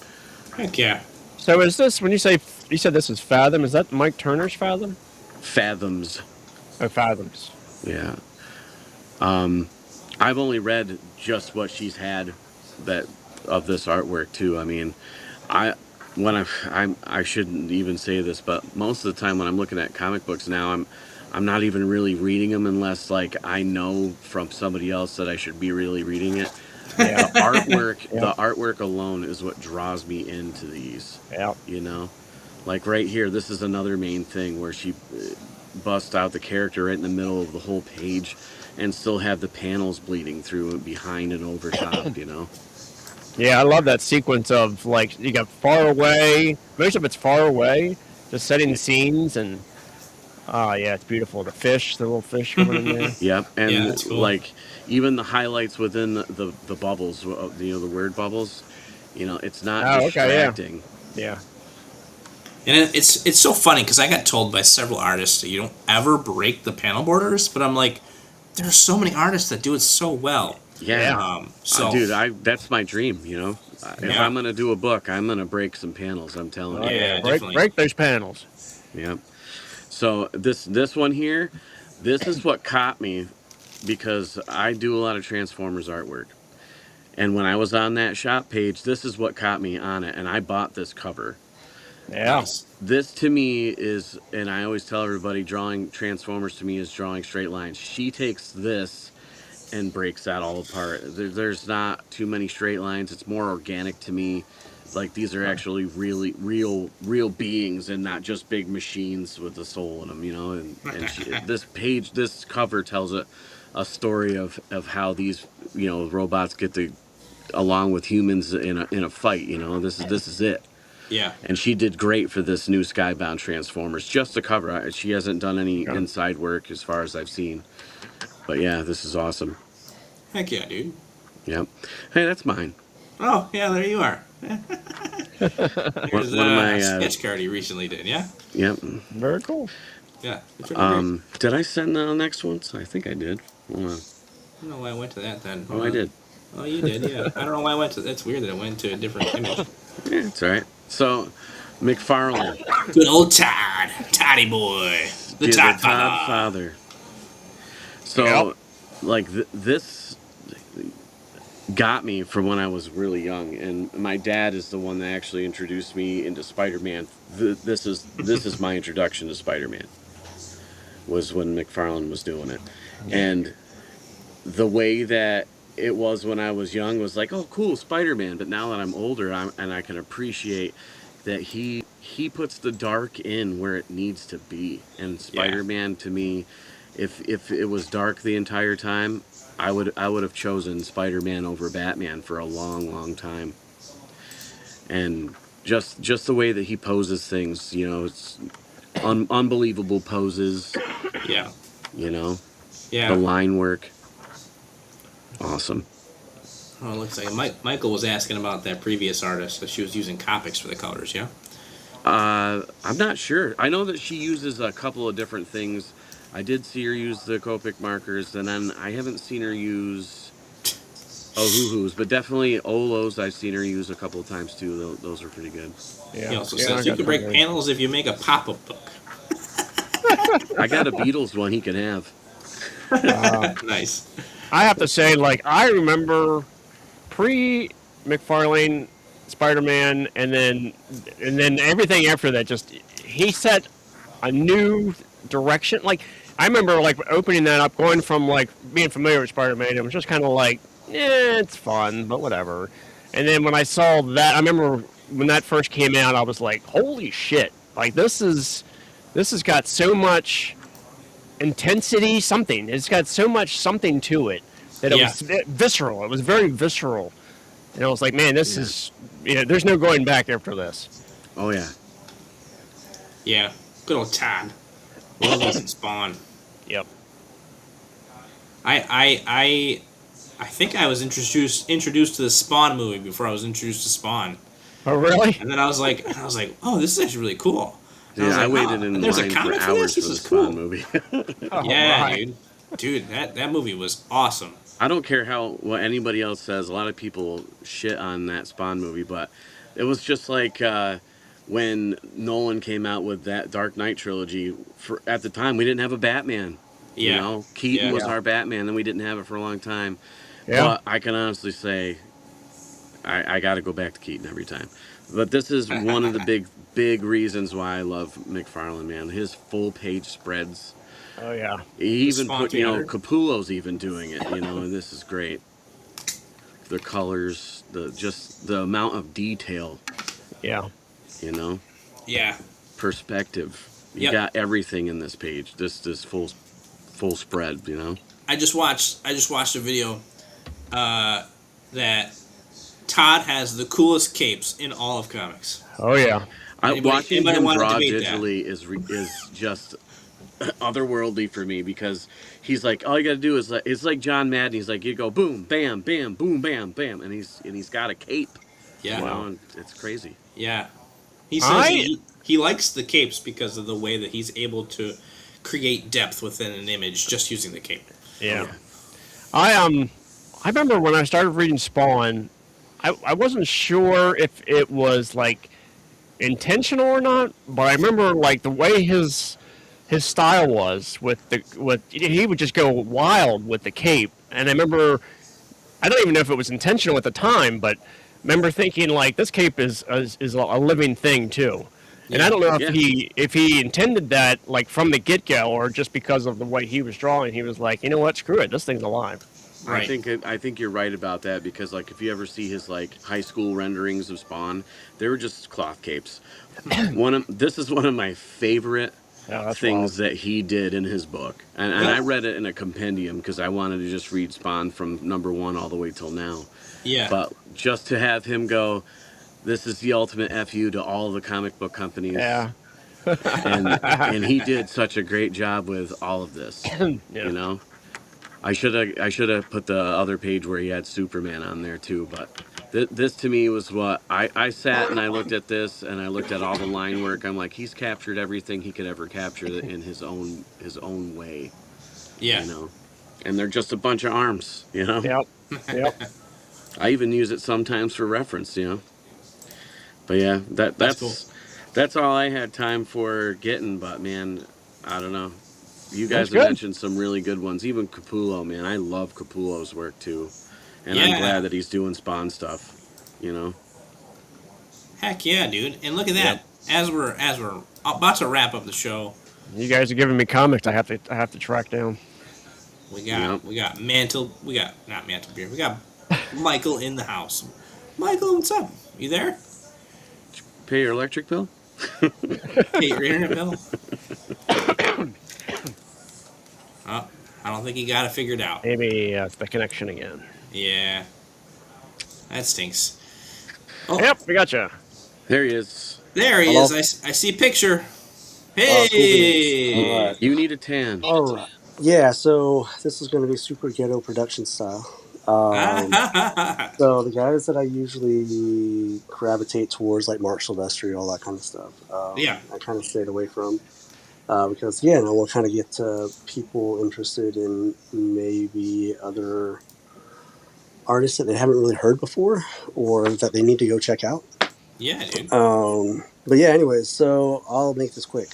Heck yeah. So is this when you said this is Fathom? Is that Mike Turner's Fathom? Fathoms. Oh, Fathoms. Yeah. I've only read just what she's had that of this artwork too. I mean, I shouldn't even say this, but most of the time when I'm looking at comic books now, I'm not even really reading them unless like I know from somebody else that I should be really reading it. Yeah. The artwork alone is what draws me into these. Yeah. You know, like right here, this is another main thing where she busts out the character right in the middle of the whole page, and still have the panels bleeding through and behind and over top. You know. Yeah, I love that sequence of like you got far away. Most of it's far away, just setting scenes, and yeah, it's beautiful. The little fish coming in there. Yep, and Yeah, that's cool. like even the highlights within the bubbles, you know, the word bubbles. You know, it's not distracting. Yeah. And it's so funny because I got told by several artists that you don't ever break the panel borders, but I'm like, there's so many artists that do it so well. Yeah. So Dude, that's my dream. You know, if Yeah. I'm gonna do a book, I'm gonna break some panels. I'm telling you. Yeah, definitely. break those panels. Yep. So this one here, this is what caught me because I do a lot of Transformers artwork. And when I was on that shop page, this is what caught me on it, and I bought this cover. Yeah. Nice. This to me is, and I always tell everybody, drawing Transformers to me is drawing straight lines. She takes this and breaks that all apart. There's not too many straight lines. It's more organic to me. Like these are actually really real beings and not just big machines with a soul in them, you know. And this cover tells a story of how these, you know, robots get to along with humans in a fight. You know, this is it. Yeah. And she did great for this new Skybound Transformers, just the cover. She hasn't done any Yeah. inside work as far as I've seen. But yeah, this is awesome. Heck yeah, dude. Yep. Hey, that's mine. Oh, yeah, there you are. Here's One of my sketch card you recently did, yeah? yep. Very cool. Yeah. It's really great. Did I send the next ones? I think I did. Hold on. I don't know why I went to that then. Oh, I did. Oh, you did, yeah. I don't know why I went to. That's weird that it went to a different image. Yeah, it's all right. So, McFarlane, Good old Todd, Toddy boy, the did Todd the father. Todd father. So, Yep. like this got me from when I was really young, and my dad is the one that actually introduced me into Spider-Man. This is my introduction to Spider-Man. Was when McFarlane was doing it, and the way that it was when I was young was like, oh, cool, Spider-Man. But now that I'm older, and I can appreciate that he puts the dark in where it needs to be. And Spider-Man, to me, if it was dark the entire time, I would have chosen Spider-Man over Batman for a long, long time. And just the way that he poses things, it's unbelievable poses, Yeah. the Yeah. line work. Awesome. Oh, it looks like Michael was asking about that previous artist that she was using Copics for the colors, yeah? I'm not sure. I know that she uses a couple of different things. I did see her use the Copic markers, and then I haven't seen her use Ohuhus, but definitely Olos I've seen her use a couple of times too. Those are pretty good. He also I says you got can that break right. panels if you make a pop-up book. I got a Beatles one he can have. Nice. I have to say, like, I remember pre-McFarlane Spider-Man, and then everything after that. Just he set a new direction. Like, I remember like opening that up, going from like being familiar with Spider-Man, it was just kind of like, it's fun, but whatever. And then when I saw that, I remember when that first came out, I was like, holy shit! Like this has got so much intensity, something. It's got so much something to it that it was visceral. It was very visceral. And I was like, man, this is, there's no going back after this. Oh yeah. Yeah. Good old Todd. Love us some Spawn. Yep. I think I was introduced to the Spawn movie before I was introduced to Spawn. Oh, really? And then I was like, oh, this is actually really cool. And Yeah, I was like, waited in there's a line for comic for hours this? for This the is cool. Spawn movie. Oh, Yeah, right. dude, that movie was awesome. I don't care what anybody else says. A lot of people shit on that Spawn movie, but it was just like when Nolan came out with that Dark Knight trilogy. At the time, we didn't have a Batman. Yeah. Keaton was Yeah. our Batman, and we didn't have it for a long time. Yeah. But I can honestly say, I got to go back to Keaton every time. But this is one of the big reasons why I love McFarlane, man. His full page spreads. Oh, yeah. He even Spawn put, 300. Capullo's even doing it, and this is great. The colors, just the amount of detail, Yeah. Yeah. perspective. You Yep. got everything in this page. This full spread, I just watched a video that Todd has the coolest capes in all of comics. Oh, yeah. Watching anybody him wanna draw debate that? digitally is just otherworldly for me, because he's like, all you gotta do is it's like John Madden. He's like, you go boom, bam, bam, boom, bam, bam, and he's got a cape. Yeah. And it's crazy. Yeah. He says he likes the capes because of the way that he's able to create depth within an image just using the cape. Yeah. I remember when I started reading Spawn, I wasn't sure if it was like intentional or not, but I remember like the way his style was he would just go wild with the cape, and I remember, I don't even know if it was intentional at the time, but remember thinking like this cape is a living thing too. And I don't know if he intended that like from the get-go, or just because of the way he was drawing, he was like, you know what, screw it, this thing's alive. Right. I think you're right about that, because like if you ever see his like high school renderings of Spawn, they were just cloth capes. This is one of my favorite things that he did in his book, and I read it in a compendium because I wanted to just read Spawn from #1 all the way till now. Yeah. But just to have him go, this is the ultimate FU to all the comic book companies. Yeah. And he did such a great job with all of this. Yeah. You know, I should have put the other page where he had Superman on there too. But this to me was what I sat and I looked at this and I looked at all the line work. I'm like, he's captured everything he could ever capture in his own way. Yeah. You know, and they're just a bunch of arms. You know. Yep. Yep. I even use it sometimes for reference. You know. But yeah, That's cool. that's all I had time for getting. But man, I don't know. You That's guys have good. mentioned some really good ones. Even Capullo, man, I love Capullo's work too, and I'm Yeah. glad that he's doing Spawn stuff. You know. Heck yeah, dude. And look at that. As we're about to wrap up the show, You guys are giving me comics. I have to track down. we Yep. got not Mantlebeard. We got Michael in the house. Michael, what's up? You there? Pay your electric bill. Pay your internet bill. Oh, I don't think he got it figured out. Maybe it's the connection again. Yeah, that stinks. Oh, Yep, we gotcha. There he is. there he Hello? is. I see a picture. Cool Hey. beans. All right. You need a tan. All right. Yeah, so this is going to be super ghetto production style. So the guys that I usually gravitate towards, like Mark Silvestri, all that kind of stuff, Yeah. I kind of stayed away from because, yeah, we'll kind of get people interested in maybe other artists that they haven't really heard before or that they need to go check out. Yeah, dude. But yeah, anyways, so I'll make this quick.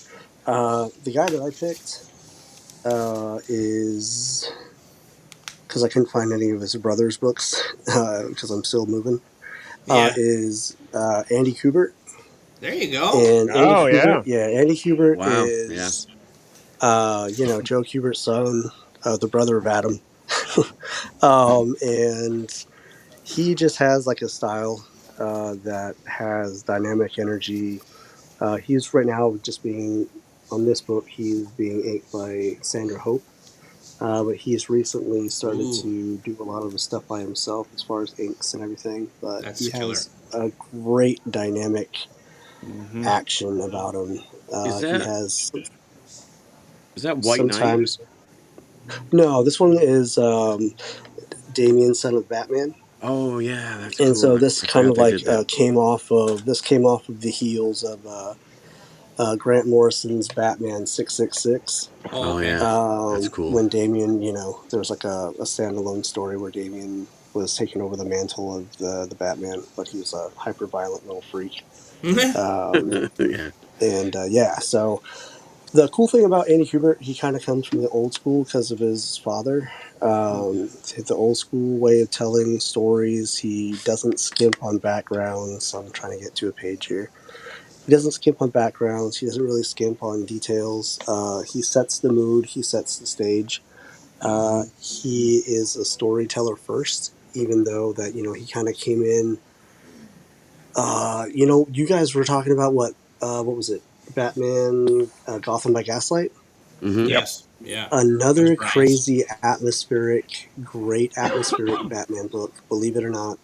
The guy that I picked is, because I couldn't find any of his brother's books because I'm still moving, Yeah. is Andy Kubert. There you go. And Oh, Andy Kubert, yeah, Andy Kubert Wow, is, Joe Kubert's son, the brother of Adam. And he just has like a style that has dynamic energy. He's right now just being, on this book, he's being inked by Sandra Hope. But he's recently started to do a lot of the stuff by himself as far as inks and everything. But That's he killer. has a great dynamic action about him. Is He that- has Is that White sometimes. No, this one is Damien, son of Batman. Knight? Oh yeah, that's And cool. so this I kind of forgot they like did that. came off of the heels of Grant Morrison's Batman 666. Oh, okay. yeah. That's cool. When Damien, there was like a standalone story where Damien was taking over the mantle of the Batman, but he was a hyper violent little freak. Yeah. And so the cool thing about Andy Kubert, he kind of comes from the old school because of his father. The old school way of telling stories. He doesn't skimp on backgrounds. I'm trying to get to a page here. He doesn't skimp on backgrounds. He doesn't really skimp on details. He sets the mood. He sets the stage. He is a storyteller first, even though that, he kind of came in. You guys were talking about what was it? Batman Gotham by Gaslight? Mm-hmm. Yes. Yeah. Another That's Brian's. crazy great atmospheric Batman book, believe it or not,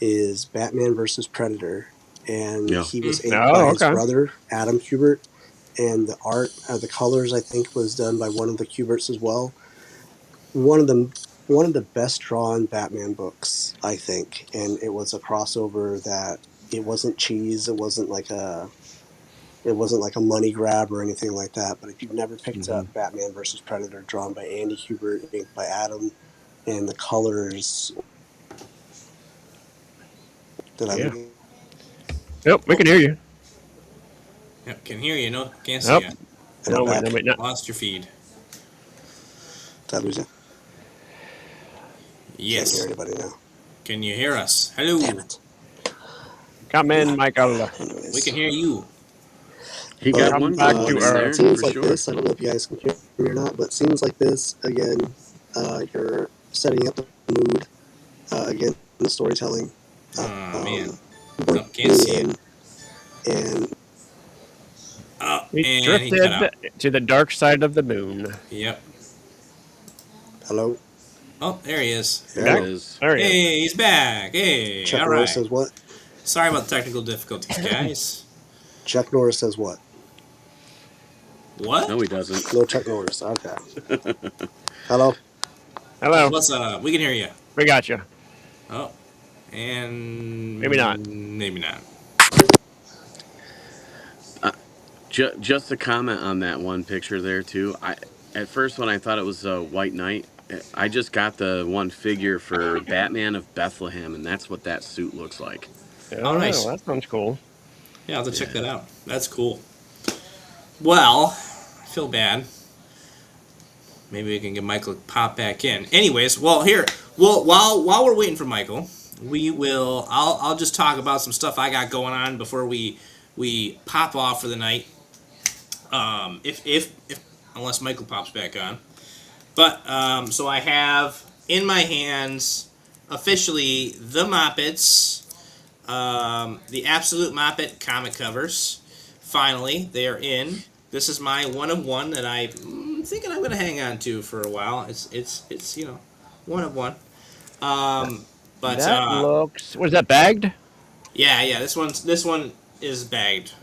is Batman versus Predator. And Yeah. he was inked by his okay. brother, Adam Kubert. And the art, the colors, I think, was done by one of the Kuberts as well. One of the best drawn Batman books, I think. And it was a crossover that it wasn't cheese. It wasn't like a money grab or anything like that. But if you've never picked up Batman versus Predator, drawn by Andy Kubert, inked by Adam, and the colors that Yeah. I Yep, we can hear you. Yep. Can hear you. No, can't see Yep. you. and No, I'm wait, back. no, wait, no. Lost your feed. Did I lose it? Can't Yes. hear anybody now. Can you hear us? Hello. Damn it. Come in, Michael. Anyways. We can hear you. He But, got one back going to in Earth. there it seems for like sure. this. I don't know if you guys can hear me or not, but it seems like this again. You're setting up the mood again. The storytelling. Oh man. bring Oh, can't see in, it. And Oh, We and he cut out. drifted to the dark side of the moon. Yep. hello. Oh, there he is. There it is. There he is. Hey, he's back. Hey, Chuck all Norris right. says what? Sorry about the technical difficulties, guys. Chuck Norris says what? What? No, he doesn't. No Chuck Norris. Okay. Hello? Hello. What's up? We can hear you. We got you. Oh, and Maybe not. Maybe not. Just a comment on that one picture there too. At first when I thought it was a White Knight, I just got the one figure for Batman of Bethlehem, and that's what that suit looks like. Oh, nice. That sounds cool. Yeah, I'll have to check that out. That's cool. Well, I feel bad. Maybe we can get Michael to pop back in. Anyways, well, here, while we're waiting for Michael, I'll just talk about some stuff I got going on before we pop off for the night. If unless Michael pops back on. But so I have in my hands officially the Moppets, the Absolute Moppet comic covers. Finally, they are in. This is my one of one that I'm thinking I'm gonna hang on to for a while. It's one of one. But That looks. Was that bagged? yeah. This one is bagged.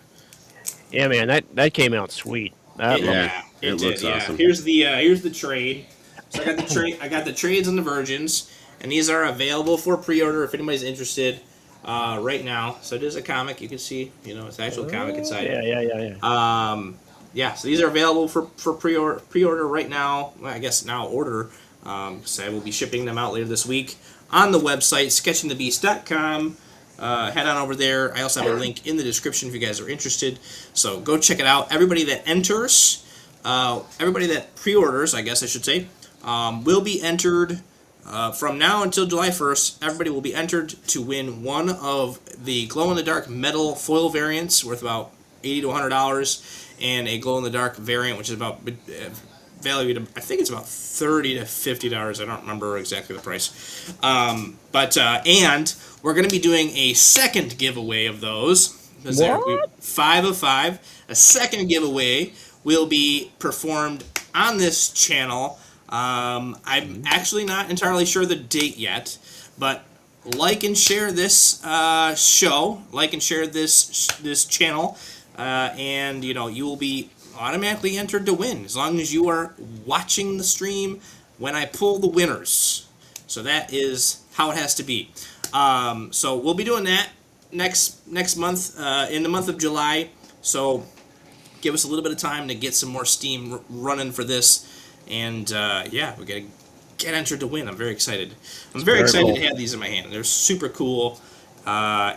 Yeah, man. That came out sweet. That It, looked- yeah, it it looks did. Yeah. awesome. Here's the trade. So I got the trade. I got the trades and the virgins, and these are available for pre-order if anybody's interested right now. So it is a comic. You can see, it's an actual comic inside. Yeah. Yeah. So these are available for pre-order right now. Well, I guess now order. So I will be shipping them out later this week on the website sketchingthebeast.com. Head on over there. I also have a link in the description if you guys are interested. So go check it out. Everybody that enters, everybody that pre-orders, I guess I should say, will be entered from now until July 1st. Everybody will be entered to win one of the glow-in-the-dark metal foil variants worth about $80 to $100, and a glow-in-the-dark variant, which is about valued, I think it's about $30 to $50. I don't remember exactly the price. And we're going to be doing a second giveaway of those. What? 5 of 5. A second giveaway will be performed on this channel. I'm actually not entirely sure the date yet, but like and share this show, like and share this channel, and you will be automatically entered to win as long as you are watching the stream when I pull the winners. So that is how it has to be. So we'll be doing that next month, in the month of July. So give us a little bit of time to get some more steam running for this. And we gotta get entered to win. I'm very excited. I'm very excited cool. to have these in my hand. They're super cool. I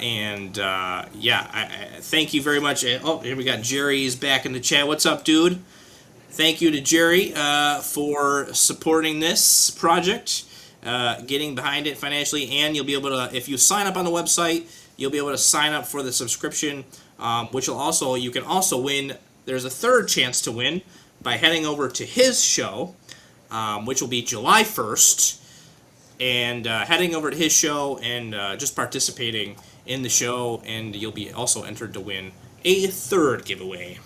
thank you very much. Oh, here we got Jerry's back in the chat. What's up, dude? Thank you to Jerry for supporting this project, getting behind it financially, and you'll be able to, if you sign up on the website, you'll be able to sign up for the subscription, which will you can also win. There's a third chance to win by heading over to his show, which will be July 1st. And heading over to his show and just participating in the show, and you'll be also entered to win a third giveaway.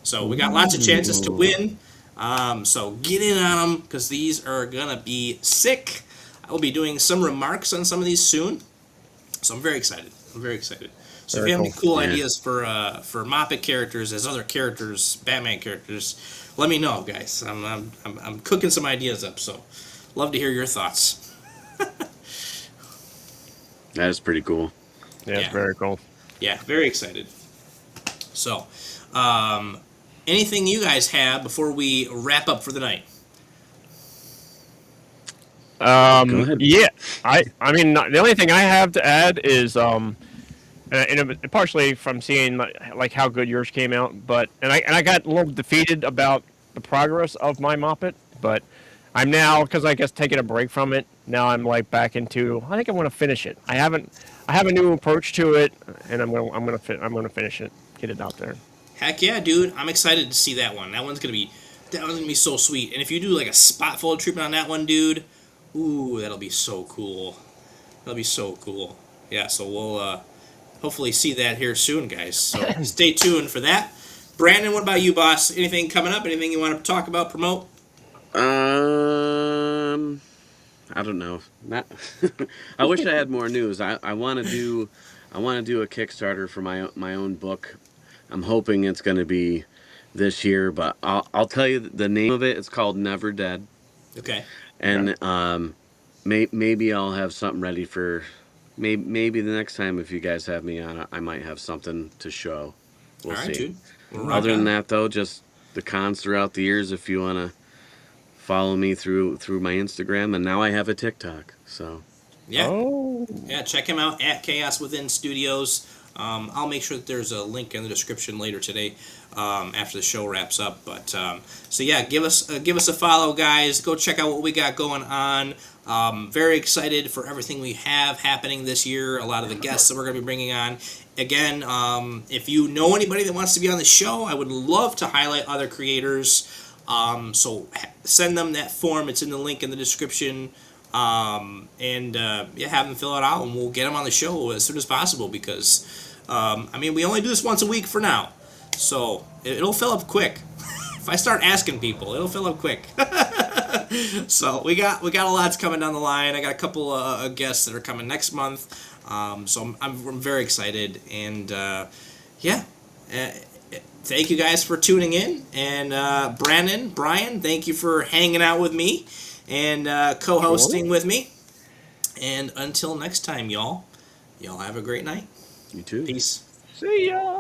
So we got lots of chances to win. So get in on them because these are gonna be sick. I will be doing some remarks on some of these soon, so I'm very excited. So if you have any cool ideas for Moppet characters as other characters, Batman characters, let me know, guys. I'm cooking some ideas up, so love to hear your thoughts. That is pretty cool. Yeah, it's very cool. Yeah, very excited. So, anything you guys have before we wrap up for the night? Go ahead. Yeah. I mean, the only thing I have to add is and partially from seeing like how good yours came out, but I got a little defeated about the progress of my Moppet, but I'm now, because I guess taking a break from it, now I'm like back into, I think I want to finish it. I have a new approach to it, and I'm gonna finish it, get it out there. Heck yeah, dude! I'm excited to see that one. That one's gonna be so sweet. And if you do like a spot fold treatment on that one, dude, ooh, that'll be so cool. Yeah, so we'll hopefully see that here soon, guys. So stay tuned for that. Brandon, what about you, boss? Anything coming up? Anything you want to talk about, promote? I don't know. Not. I wish I had more news. I want to do a Kickstarter for my own book. I'm hoping it's going to be this year, but I'll tell you the name of it. It's called Never Dead, Okay. and maybe I'll have something ready for maybe the next time if you guys have me on. I might have something to show. We'll All right, see. dude. Well, rock Other than on. that, though, just the cons throughout the years. If you want to follow me through my Instagram, and now I have a TikTok. So Yeah. Oh. Yeah, check him out at Chaos Within Studios. I'll make sure that there's a link in the description later today after the show wraps up. But so yeah, give us a follow, guys. Go check out what we got going on. Very excited for everything we have happening this year. A lot of the guests that we're going to be bringing on. Again, if you know anybody that wants to be on the show, I would love to highlight other creators. So send them that form. It's in the link in the description. And yeah, have them fill it out, and we'll get them on the show as soon as possible. Because I mean, we only do this once a week for now, so it'll fill up quick. If I start asking people, it'll fill up quick. So we got a lot coming down the line. I got a couple of guests that are coming next month. So I'm very excited, and yeah. Thank you guys for tuning in, and Brian, thank you for hanging out with me and co-hosting with me. And until next time, y'all have a great night. you too. Peace. See ya.